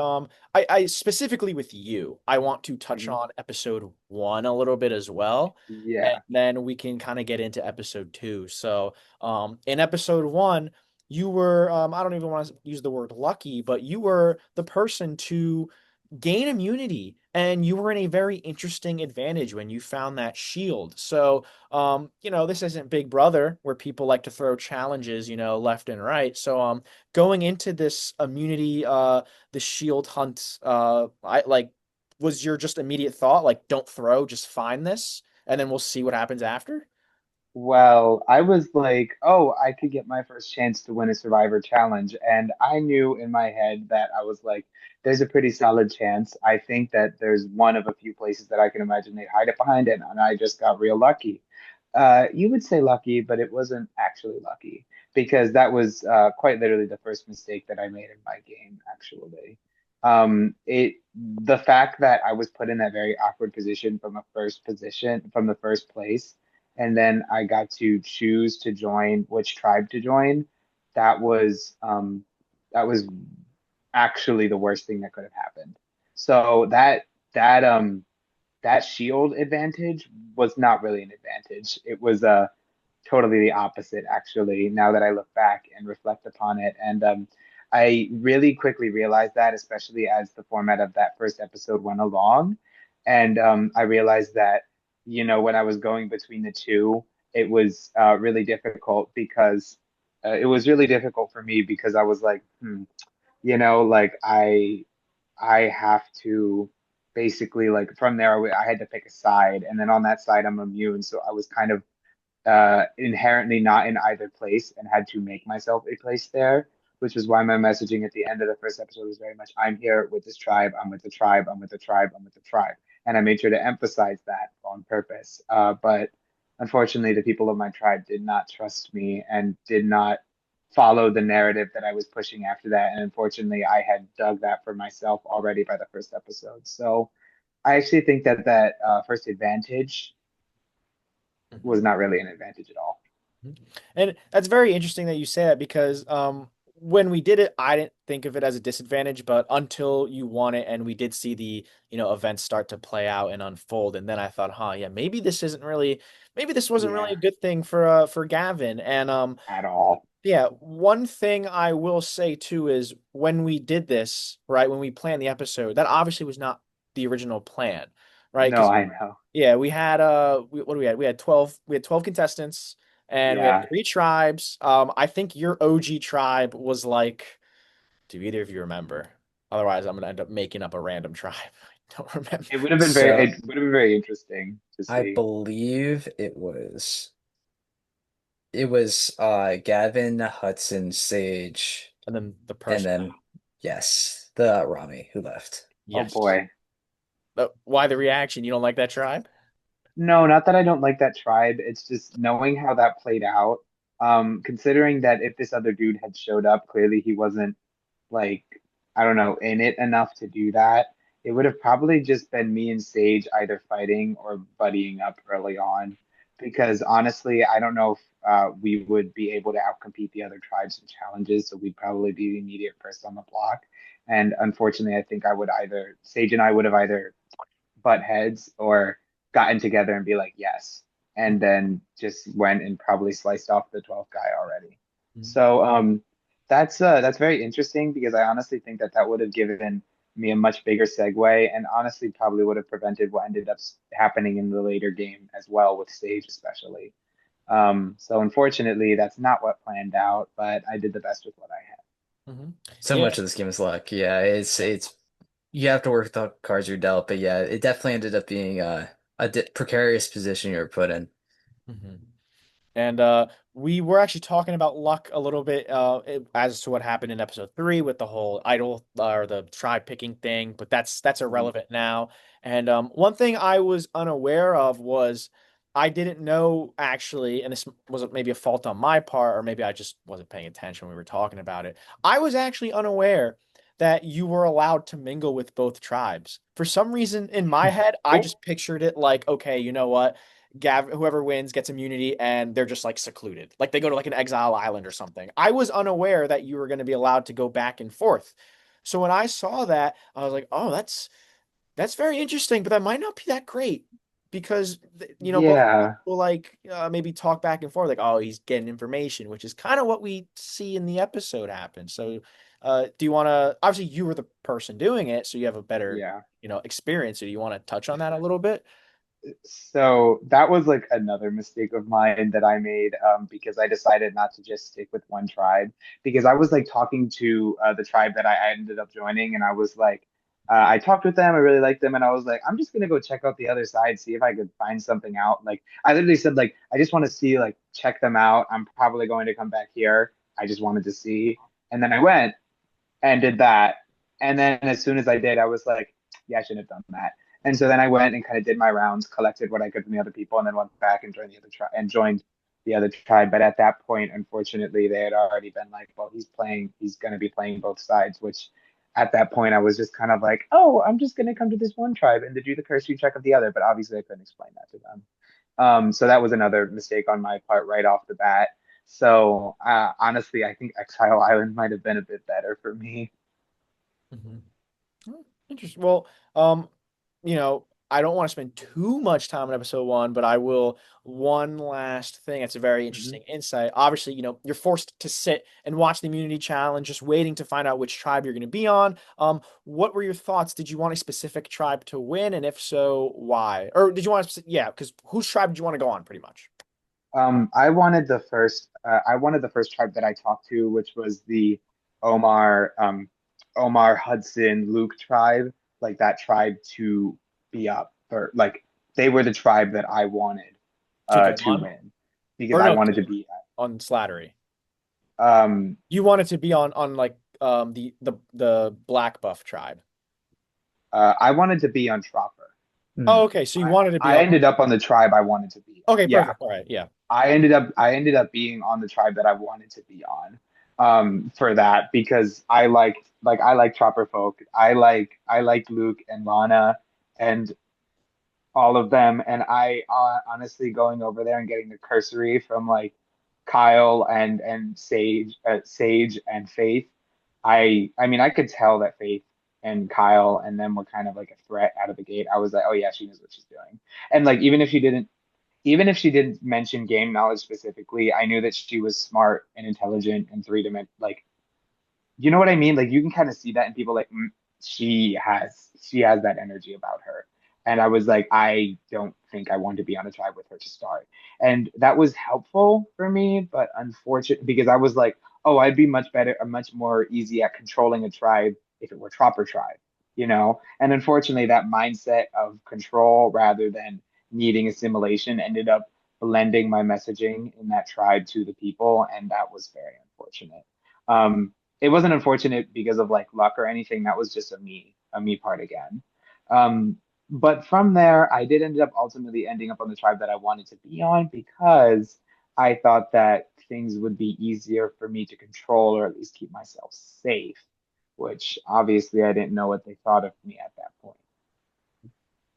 I specifically with you, I want to touch Mhm. on episode 1 a little bit as well. And Yeah. then we can kind of get into episode 2. So, in episode 1, you were I don't even want to use the word lucky, but you were the person to gain immunity, and you were in a very interesting advantage when you found that shield. So this isn't Big Brother where people like to throw challenges, left and right. So going into this immunity, the shield hunt, I like was your just immediate thought like, don't throw, just find this and then we'll see what happens after? Well, I was like, oh, I could get my first chance to win a Survivor challenge. And I knew in my head that I was like, there's a pretty solid chance. I think that there's one of a few places that I can imagine they'd hide it behind it. And I just got real lucky. You would say lucky, but it wasn't actually lucky because that was quite literally the first mistake that I made in my game, actually. The fact that I was put in that very awkward position from the first place, and then I got to choose to join which tribe to join. That was um, that was actually the worst thing that could have happened. So that shield advantage was not really an advantage. It was totally the opposite, actually, now that I look back and reflect upon it. And I really quickly realized that, especially as the format of that first episode went along. And I realized that, when I was going between the two, it was really difficult because it was really difficult for me because I was like, like I have to basically like from there I had to pick a side, and then on that side I'm immune, so I was kind of inherently not in either place and had to make myself a place there, which is why my messaging at the end of the first episode was very much, I'm here with this tribe, I'm with the tribe, I'm with the tribe, I'm with the tribe. And I made sure to emphasize that on purpose. But unfortunately, the people of my tribe did not trust me and did not follow the narrative that I was pushing after that. And unfortunately, I had dug that for myself already by the first episode. So I actually think that first advantage was not really an advantage at all. And that's very interesting that you say that because when we did it, I didn't think of it as a disadvantage, but until you won it and we did see the, events start to play out and unfold, and then I thought, huh, yeah, maybe this wasn't really Yeah, a good thing for Gavin. And at all. yeah, one thing I will say too is when we did this, right, when we planned the episode, that obviously was not the original plan, right? No, Because I know. yeah, we had what do we had? We had 12 contestants and we had Yeah. 3 tribes. I think your OG tribe was like, do either of you remember? Otherwise, I'm gonna end up making up a random tribe. I don't remember. So It would have been very interesting to I see. believe it was Gavin, Hudson, Sage, And then the and person, then yes, the Rami who left. Oh yes. boy. But why the reaction? You don't like that tribe? No, not that I don't like that tribe. It's just knowing how that played out. Considering that if this other dude had showed up, clearly he wasn't like, I don't know, in it enough to do that. It would have probably just been me and Sage either fighting or buddying up early on. Because honestly, I don't know if we would be able to outcompete the other tribes in challenges. So we'd probably be the immediate first on the block. And unfortunately, I think I would either, Sage and I would have either butt heads or gotten together and be like, yes, and then just went and probably sliced off the 12th guy already. So that's very interesting because I honestly think that that would have given me a much bigger segue and honestly probably would have prevented what ended up happening in the later game as well with Sage especially. So unfortunately, that's not what planned out, but I did the best with what I had. So Yeah. much of this game is luck. Yeah, it's you have to work with the cards you're dealt, but yeah, it definitely ended up being a precarious position you were put in. Mhm. And we were actually talking about luck a little bit as to what happened in episode 3 with the whole idol or the tribe picking thing, but that's Mhm. irrelevant now. And one thing I was unaware of was I didn't know actually, and this was maybe a fault on my part, or maybe I just wasn't paying attention when we were talking about it. I was actually unaware that you were allowed to mingle with both tribes. For some reason, in my head, I Cool. just pictured it like, okay, you know what? Whoever wins gets immunity and they're just like secluded. Like they go to like an exile island or something. I was unaware that you were going to be allowed to go back and forth. So when I saw that, I was like, "Oh, that's very interesting, but that might not be that great because both Yeah, people like maybe talk back and forth like, "Oh, he's getting information," which is kind of what we see in the episode happen. So, do you want to obviously you were the person doing it, so you have a better, yeah. experience. So do you want to touch on that a little bit? So that was like another mistake of mine that I made because I decided not to just stick with one tribe because I was like talking to the tribe that I ended up joining and I was like, I talked with them, I really liked them, and I was like, I'm just gonna go check out the other side, see if I could find something out. Like I literally said, like I just want to see, like check them out. I'm probably going to come back here. I just wanted to see, and then I went and did that. And then as soon as I did, I was like, yeah, I shouldn't have done that. And so then I went and kind of did my rounds, collected what I could from the other people, and then went back and joined the other tribe and joined the other tribe. But at that point, unfortunately, they had already been like, well, he's going to be playing both sides, which at that point I was just kind of like, oh, I'm just going to come to this one tribe and to do the cursory check of the other. But obviously, I couldn't explain that to them. So that was another mistake on my part right off the bat. So honestly, I think Exile Island might have been a bit better for me. Mhm. Oh, interesting. Well, I don't want to spend too much time on episode 1, but I will. One last thing. It's a very Mhm. interesting insight. Obviously, you're forced to sit and watch the immunity challenge, just waiting to find out which tribe you're going to be on. What were your thoughts? Did you want a specific tribe to win, and if so, why? Or did you want to? Yeah, because whose tribe did you want to go on, pretty much? I wanted the first tribe that I talked to, which was the Omar, Omar Hudson Luke tribe, like that tribe to be up, or like they were the tribe that I wanted To go to on, win because or I no, wanted to be on Slattery. um You wanted to be on like the Black Buff tribe. I wanted to be on Tropper. Hmm. Oh, okay. So you wanted to be I on. ended up on the tribe I wanted to be on. Okay, Yeah, perfect. All right, yeah. I ended up being on the tribe that I wanted to be on for that because I like Chopper Folk. I liked Luke and Lana and all of them and I honestly going over there and getting the cursory from like Kyle and Sage and Faith. I mean I could tell that Faith and Kyle and them were kind of like a threat out of the gate. I was like, oh yeah, she knows what she's doing. And like even if she didn't mention game knowledge specifically, I knew that she was smart and intelligent and three-dimensional. Like, you know what I mean? Like, you can kind of see that in people. Like, she has that energy about her. And I was like, I don't think I want to be on a tribe with her to start. And that was helpful for me, but unfortunate because I was like, oh, I'd be much better, much more easy at controlling a tribe if it were Tropper tribe, you know? And unfortunately, that mindset of control rather than needing assimilation ended up blending my messaging in that tribe to the people, and that was very unfortunate. It wasn't unfortunate because of like luck or anything. That was just a me part again. Um, but from there, I did end up ultimately ending up on the tribe that I wanted to be on because I thought that things would be easier for me to control or at least keep myself safe, which obviously I didn't know what they thought of me at that point.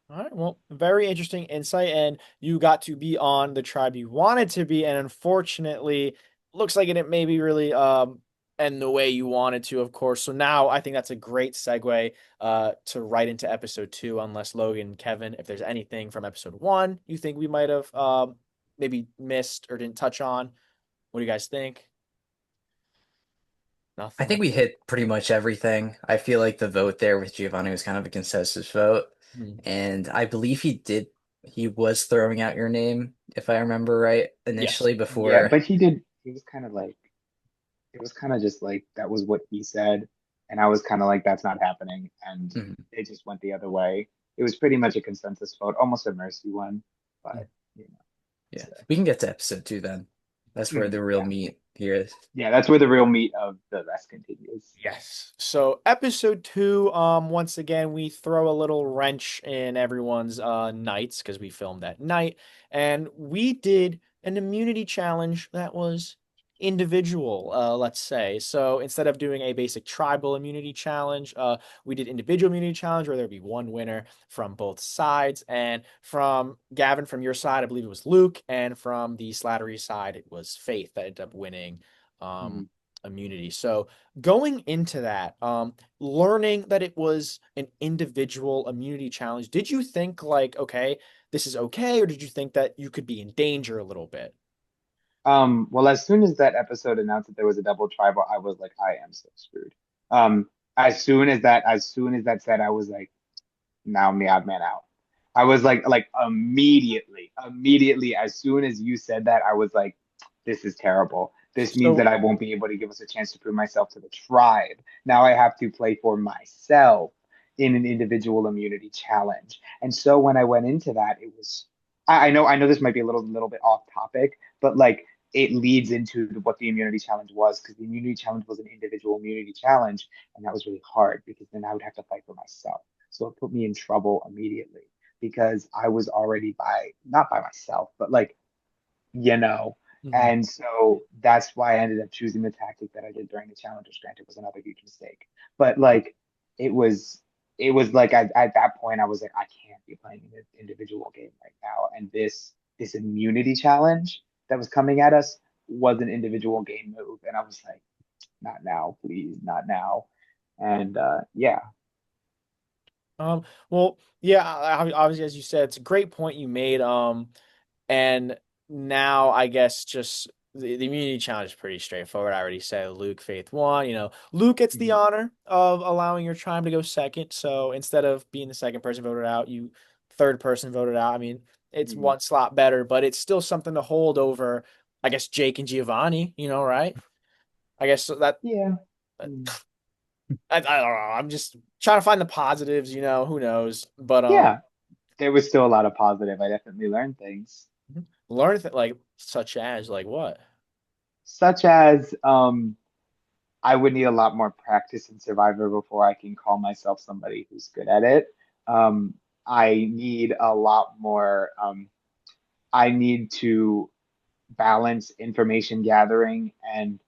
All right. Well, very interesting insight, and you got to be on the tribe you wanted to be, and unfortunately, looks like it didn't maybe really end the way you wanted to, of course. So now I think that's a great segue to right into episode two, unless Logan and Kevin, if there's anything from episode one you think we might have maybe missed or didn't touch on. What do you guys think? I Nothing. think we hit pretty much everything. I feel like the vote there with Giovanni was kind of a consensus vote. Hmm. And I believe he was throwing out your name, if I remember right, Yes. initially Yeah, before. but he was kind of like, it was kind of just like, that was what he said. And I was kind of like, that's not happening. And Mhm. it just went the other way. It was pretty much a consensus vote, almost a mercy one. But, you know, Yeah. so, We can get to episode two then. That's where the real yeah. meat here is. Yeah, that's where the real meat of the rest continues. Yes. So episode two, once again, we throw a little wrench in everyone's nights because we filmed that night, and we did an immunity challenge that was individual, let's say. So instead of doing a basic tribal immunity challenge, we did individual immunity challenge where there'd be one winner from both sides. And from Gavin, from your side, I believe it was Luke, and from the Slattery side, it was Faith that ended up winning. Um, Mhm. immunity. So going into that, learning that it was an individual immunity challenge, did you think like, okay, this is okay, or did you think that you could be in danger a little bit? Well, as soon as that episode announced that there was a double tribal, I was like, I am so screwed. As soon as that said, I was like, now I'm the odd man out. I was like immediately, as soon as you said that, I was like, this is terrible. This means that So I won't be able to give us a chance to prove myself to the tribe. Now I have to play for myself in an individual immunity challenge. And so when I went into that, it was I know this might be a little bit off topic, but like it leads into what the immunity challenge was because the immunity challenge was an individual immunity challenge, and that was really hard because then I would have to fight for myself. So it put me in trouble immediately because I was already not by myself, but like, you know. mhm. And so that's why I ended up choosing the tactic that I did during the challengers. Granted, it was another huge mistake, but like, it was, it was like at that point I was like, I can't be playing an individual game right now. And this immunity challenge that was coming at us was an individual game move, and I was like, not now, please, not now. And yeah. Well, yeah, obviously, as you said, it's a great point you made. And now I guess just the immunity challenge is pretty straightforward. I already said Luke Faith won. Luke gets the Mhm. honor of allowing your tribe to go second. So instead of being the second person voted out, you third person voted out. I mean, it's Mhm. one slot better, but it's still something to hold over, I guess, Jake and Giovanni, right? I guess so that Yeah. Mm. I don't know. I'm just trying to find the positives, who knows. But Yeah, there was still a lot of positive. I definitely learned things, learn like such as like what? such as I would need a lot more practice in Survivor before I can call myself somebody who's good at it. Um, I need a lot more. I need to balance information gathering and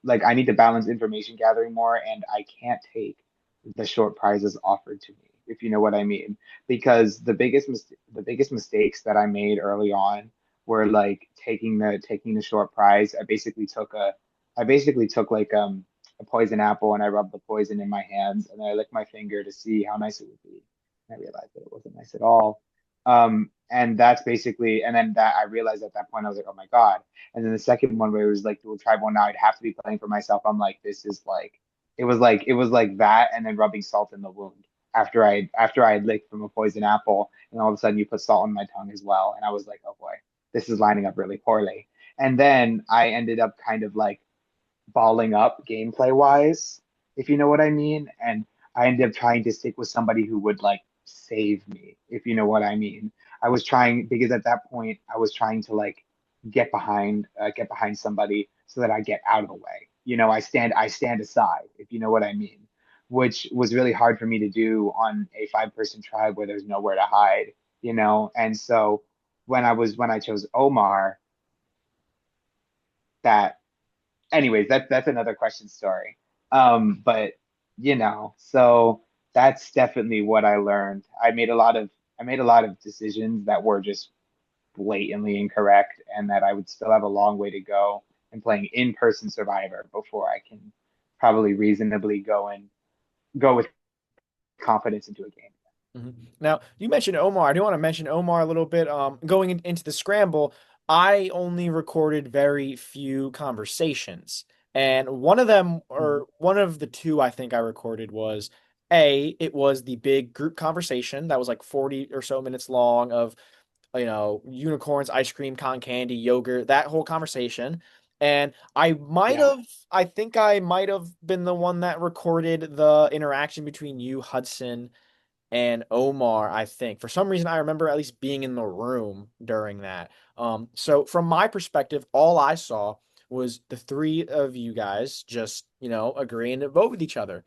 like I need to balance information gathering more, and I can't take the short prizes offered to me, if you know what I mean. Because the biggest mistakes that I made early on were like taking the short prize. I basically took like a poison apple and I rubbed the poison in my hands and I licked my finger to see how nice it would be. And I realized that it wasn't nice at all. And that's basically, and then that I realized at that point, I was like, oh my God. And then the second one where it was like dual tribal, now I'd have to be playing for myself. I'm like, this is like it was like that, and then rubbing salt in the wound after I had licked from a poison apple, and all of a sudden you put salt on my tongue as well, and I was like, oh boy, this is lining up really poorly. And then I ended up kind of like balling up gameplay wise, if you know what I mean. And I ended up trying to stick with somebody who would like save me, if you know what I mean. I was trying because at that point I was trying to like get behind somebody so that I get out of the way. I stand aside, if you know what I mean, which was really hard for me to do on a 5-person tribe where there's nowhere to hide, And so when I chose Omar, that anyways, that's another question story. But so that's definitely what I learned. I made a lot of decisions that were just blatantly incorrect and that I would still have a long way to go and playing in-person Survivor before I can probably reasonably go with confidence into a game. Mhm. Now, you mentioned Omar. I do want to mention Omar a little bit. Going into the scramble, I only recorded very few conversations. And one of them, or one of the two I think I recorded was it was the big group conversation that was like 40 or so minutes long of, unicorns, ice cream, cotton candy, yogurt, that whole conversation. And Yeah. I think I might have been the one that recorded the interaction between you, Hudson, and Omar, I think. For some reason, I remember at least being in the room during that. So from my perspective, all I saw was the three of you guys just, agreeing to vote with each other.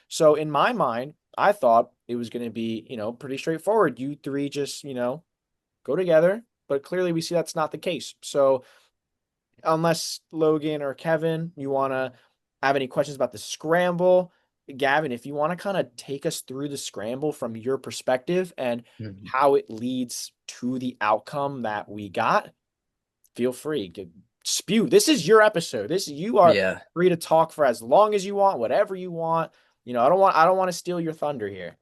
So in my mind, I thought it was going to be, pretty straightforward. You three just, go together. But clearly we see that's not the case. So unless Logan or Kevin, you want to have any questions about the scramble, Gavin, if you want to kind of take us through the scramble from your perspective and Mhm. how it leads to the outcome that we got, feel free to spew. This is your episode. You are Yeah. free to talk for as long as you want, whatever you want. I don't want to steal your thunder here.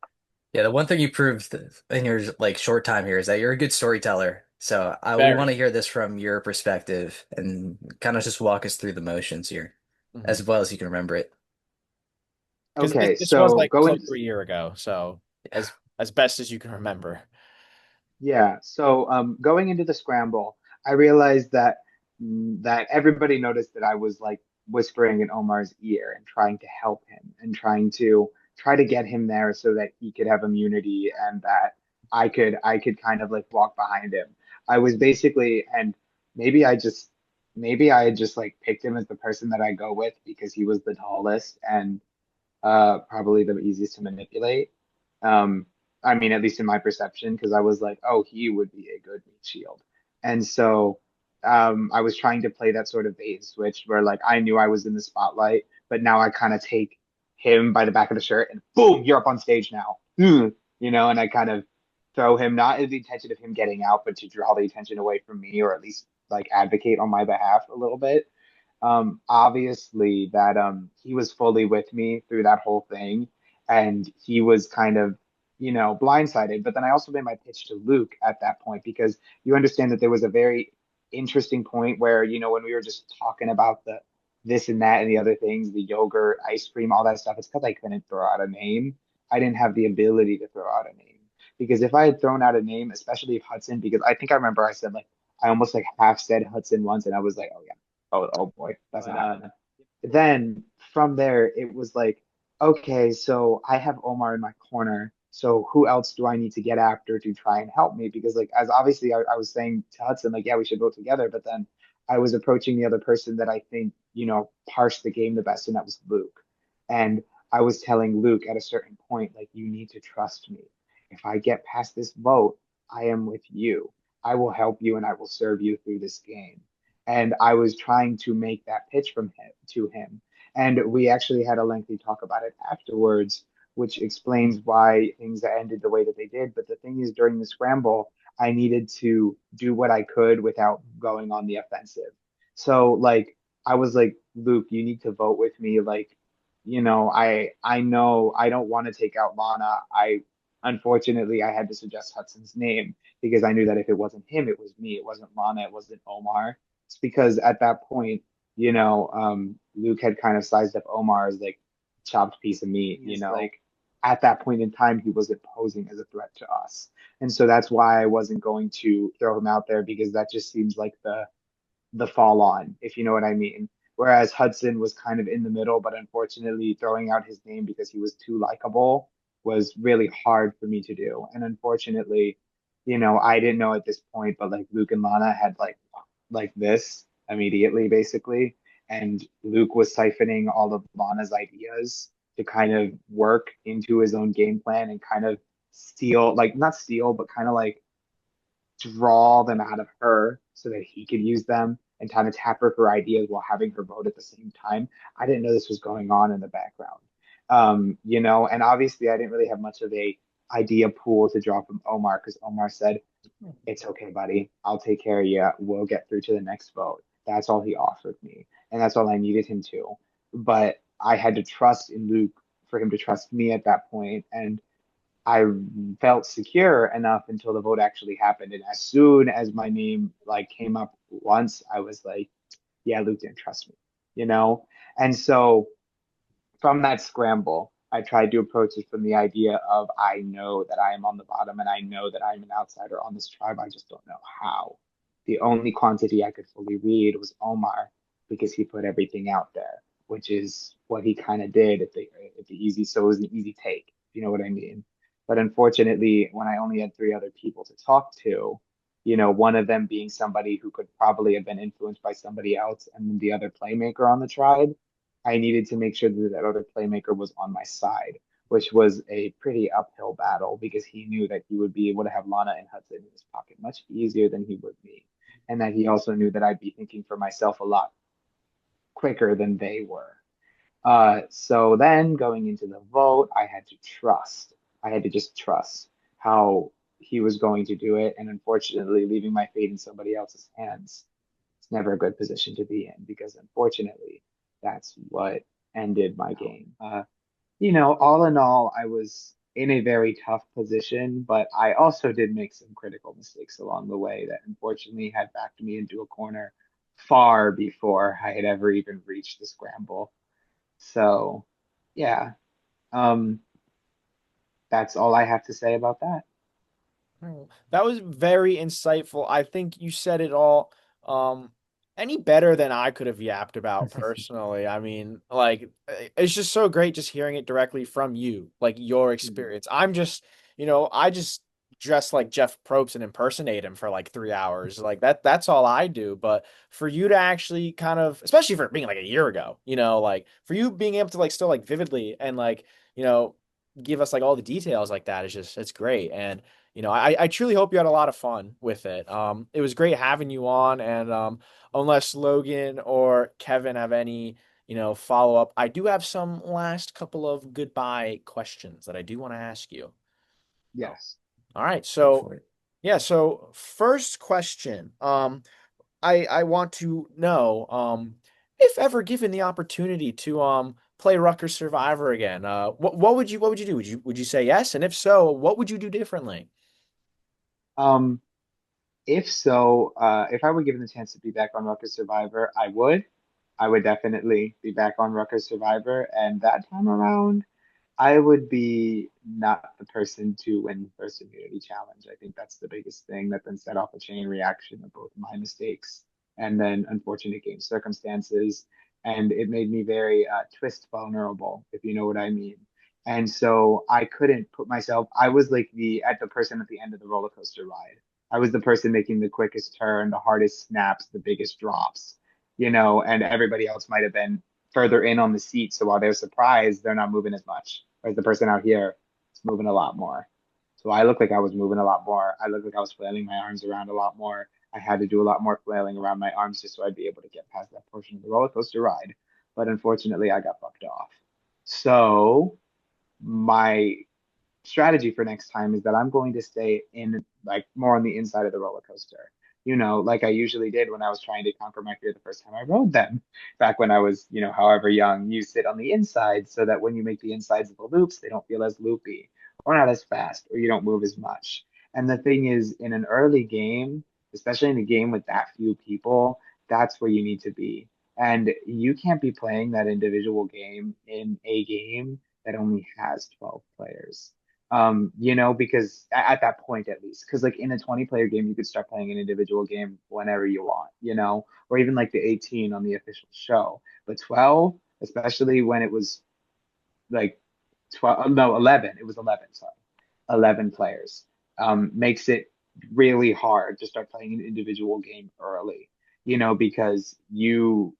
Yeah, the one thing you proved in your like short time here is that you're a good storyteller. So we want Very. to hear this from your perspective and kind of just walk us through the motions here Mhm. as well as you can remember it. Because this, Okay, this was so like close going to a year ago, so Yeah. as best as you can remember. Yeah, so going into the scramble, I realized that everybody noticed that I was like whispering in Omar's ear and trying to help him and try to get him there so that he could have immunity and that I could kind of like walk behind him. I was basically, and maybe I just maybe I had just like picked him as the person that I go with because he was the tallest and probably the easiest to manipulate. Um, I mean, at least in my perception, because I was like, oh, he would be a good meat shield. And so I was trying to play that sort of bait and switch where like I knew I was in the spotlight, but now I kind of take him by the back of the shirt and boom, you're up on stage now. And I kind of throw him not in the intention of him getting out, but to draw the attention away from me or at least like advocate on my behalf a little bit. Obviously that he was fully with me through that whole thing, and he was kind of, blindsided. But then I also made my pitch to Luke at that point because you understand that there was a very interesting point where, when we were just talking about the this and that and the other things, the yogurt, ice cream, all that stuff, it's because I couldn't throw out a name. I didn't have the ability to throw out a name. Because if I had thrown out a name, especially if Hudson, because I think I remember I said like I almost like half said Hudson once, and I was like, oh yeah, oh boy, that's not happening. Then from there, it was like, okay, so I have Omar in my corner. So who else do I need to get after to try and help me? Because like as obviously I was saying to Hudson, like, yeah, we should go together. But then I was approaching the other person that I think, parsed the game the best, and that was Luke. And I was telling Luke at a certain point, like, you need to trust me. If I get past this vote, I am with you. I will help you and I will serve you through this game. And I was trying to make that pitch from him to him. And we actually had a lengthy talk about it afterwards, which explains why things ended the way that they did. But the thing is, during the scramble, I needed to do what I could without going on the offensive. So like I was like, Luke, you need to vote with me. Like, I know I don't want to take out Lana. I unfortunately I had to suggest Hudson's name because I knew that if it wasn't him, it was me. It wasn't Lana, it wasn't Omar. It's because at that point, Luke had kind of sized up Omar as like chopped piece of meat, like at that point in time, he wasn't posing as a threat to us. And so that's why I wasn't going to throw him out there because that just seems like the fall on, if you know what I mean. Whereas Hudson was kind of in the middle, but unfortunately throwing out his name because he was too likable was really hard for me to do. And unfortunately, I didn't know at this point, but like Luke and Lana had like this immediately, basically. And Luke was siphoning all of Lana's ideas to kind of work into his own game plan and kind of steal, like not steal, but kind of like draw them out of her so that he could use them and kind of tap her for ideas while having her vote at the same time. I didn't know this was going on in the background. And obviously I didn't really have much of a idea pool to draw from Omar because Omar said, it's okay, buddy. I'll take care of you. We'll get through to the next vote. That's all he offered me. and that's all I needed him to. But I had to trust in Luke for him to trust me at that point, and I felt secure enough until the vote actually happened. And as soon as my name like came up once, I was like, yeah, Luke didn't trust me, you know? And so from that scramble, I tried to approach it from the idea of I know that I am on the bottom and I know that I'm an outsider on this tribe. I just don't know how. The only quantity I could fully read was Omar because he put everything out there, which is what he kind of did at the easy. So it was an easy take, if you know what I mean. But unfortunately, when I only had three other people to talk to, one of them being somebody who could probably have been influenced by somebody else, and then the other playmaker on the tribe, I needed to make sure that that other playmaker was on my side, which was a pretty uphill battle because he knew that he would be able to have Lana and Hudson in his pocket much easier than he would me. And that he also knew that I'd be thinking for myself a lot quicker than they were. So then going into the vote, I had to trust. I had to just trust how he was going to do it. And unfortunately, leaving my fate in somebody else's hands, it's never a good position to be in because unfortunately, that's what ended my game. All in all, I was in a very tough position, but I also did make some critical mistakes along the way that unfortunately had backed me into a corner far before I had ever even reached the scramble. So, yeah, um, that's all I have to say about that. Oh, that was very insightful. I think you said it all any better than I could have yapped about personally. I mean, like it's just so great just hearing it directly from you, like your Mhm. experience. I'm just, I just dress like Jeff Probst and impersonate him for like 3 hours. Like that's all I do. But for you to actually kind of, especially for it being like a year ago, like for you being able to like still like vividly and like, you know, give us like all the details like that is just it's great. And I truly hope you had a lot of fun with it. It was great having you on, and unless Logan or Kevin have any, follow up, I do have some last couple of goodbye questions that I do want to ask you. Oh, Yes. all right. Go So for it. yeah, so first question. I want to know, if ever given the opportunity to play Rutgers Survivor again, what would you do? Would you say yes? And if so, what would you do differently? Um, if so, if I were given the chance to be back on Rutgers Survivor, I would. I would definitely be back on Rutgers Survivor, and that time around, I would be not the person to win first immunity challenge. I think that's the biggest thing that then set off a chain reaction of both my mistakes and then unfortunate game circumstances. And it made me very twist vulnerable, if you know what I mean. And so I couldn't put myself, I was like the person at the end of the roller coaster ride. I was the person making the quickest turn, the hardest snaps, the biggest drops, and everybody else might have been further in on the seat. So while they're surprised, they're not moving as much. Whereas the person out here is moving a lot more. So I looked like I was moving a lot more. I looked like I was flailing my arms around a lot more. I had to do a lot more flailing around my arms just so I'd be able to get past that portion of the roller coaster ride. But unfortunately, I got fucked off. So my strategy for next time is that I'm going to stay in like more on the inside of the roller coaster. Like I usually did when I was trying to conquer my fear the first time I rode them. Back when I was, however young, you sit on the inside so that when you make the insides of the loops, they don't feel as loopy or not as fast or you don't move as much. And the thing is, in an early game, especially in a game with that few people, that's where you need to be. And you can't be playing that individual game in a game that only has 12 players, because at that point at least, because like in a 20-player game, you could start playing an individual game whenever you want, or even like the 18 on the official show. But 12, especially when it was like 12, no, 11, it was 11, sorry, 11 players, makes it really hard to start playing an individual game early, because you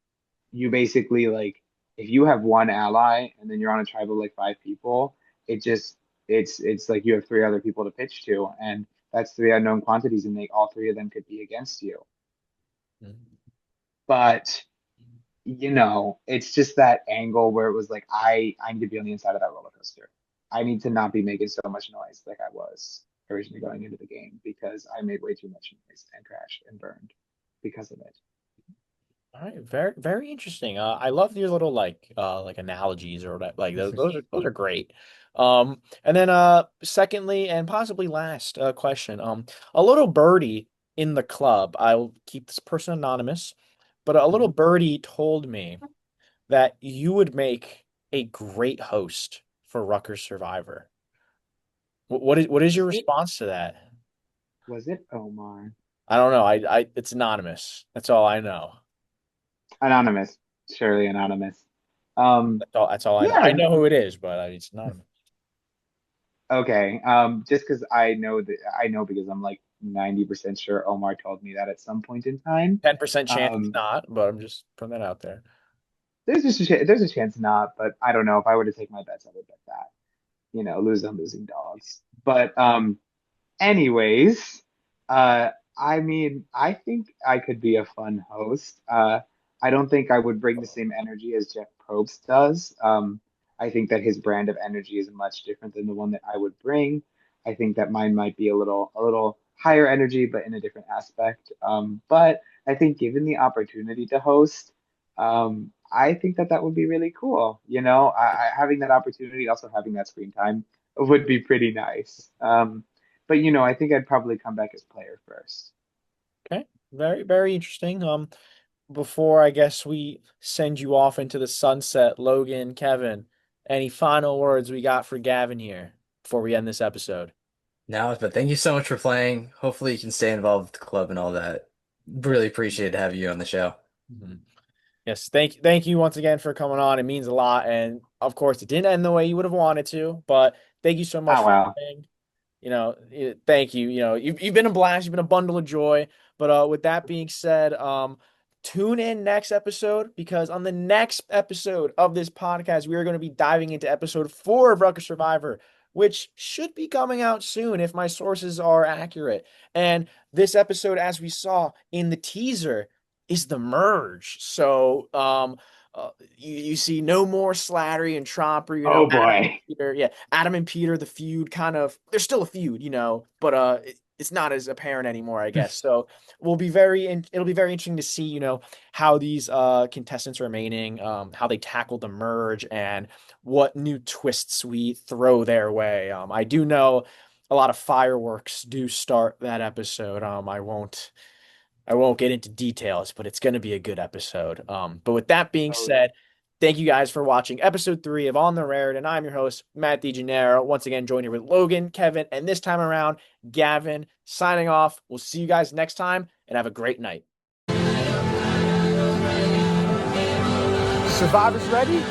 basically like if you have one ally and then you're on a tribe of like five people, it just it's like you have three other people to pitch to, and that's three unknown quantities, and they all three of them could be against you. But it's just that angle where it was like I need to be on the inside of that roller coaster. I need to not be making so much noise like I was originally going into the game because I made way too much noise and crashed and burned because of it. All right, very very interesting. I love your little like analogies or whatever. Like those are great. And then secondly and possibly last question. A little birdie in the club. I'll keep this person anonymous, but a little Mhm. birdie told me that you would make a great host for Rutgers Survivor. What is Was your it response to that? was it Omar? I don't know. I it's anonymous. That's all I know. Anonymous, surely anonymous. Um, That's all I know. I yeah, know who it is, but it's anonymous. okay. Just because I know because I'm like 90% sure Omar told me that at some point in time. 10% chance it's Um, not, but I'm just putting that out there. there's a chance not, but I don't know if I were to take my bets, I would bet that. Lose I'm losing dogs. But anyways, I mean, I think I could be a fun host. I don't think I would bring the same energy as Jeff Probst does. I think that his brand of energy is much different than the one that I would bring. I think that mine might be a little higher energy, but in a different aspect. But I think given the opportunity to host, I think that that would be really cool. Having that opportunity, also having that screen time would be pretty nice. But I think I'd probably come back as player first. Okay. Very, very interesting. Before I guess we send you off into the sunset, Logan, Kevin, any final words we got for Gavin here before we end this episode? No, but thank you so much for playing. Hopefully you can stay involved with the club and all that. Really appreciate to have you on the show. Mhm. Yes, thank you once again for coming on. It means a lot. And of course, it didn't end the way you would have wanted to, but thank you so much Oh for well. playing. Thank you. You've been a blast. You've been a bundle of joy. But with that being said, tune in next episode because on the next episode of this podcast, we are going to be diving into episode 4 of Rutgers Survivor, which should be coming out soon if my sources are accurate. And this episode, as we saw in the teaser, is the merge. So, you see no more Slattery and Tromper, Oh Adam and boy. Peter. Yeah, Adam and Peter, the feud kind of, there's still a feud, but it's not as apparent anymore, I guess. So it'll be very interesting to see, how these contestants are remaining, how they tackle the merge, and what new twists we throw their way. I do know a lot of fireworks do start that episode. I won't get into details, but it's going to be a good episode. But with that being Oh yeah. said, thank you guys for watching episode 3 of On the Raritan. I'm your host, Matt DeGennaro. Once again, joined here with Logan, Kevin, and this time around, Gavin. Signing off. We'll see you guys next time, and have a great night. Survivors ready?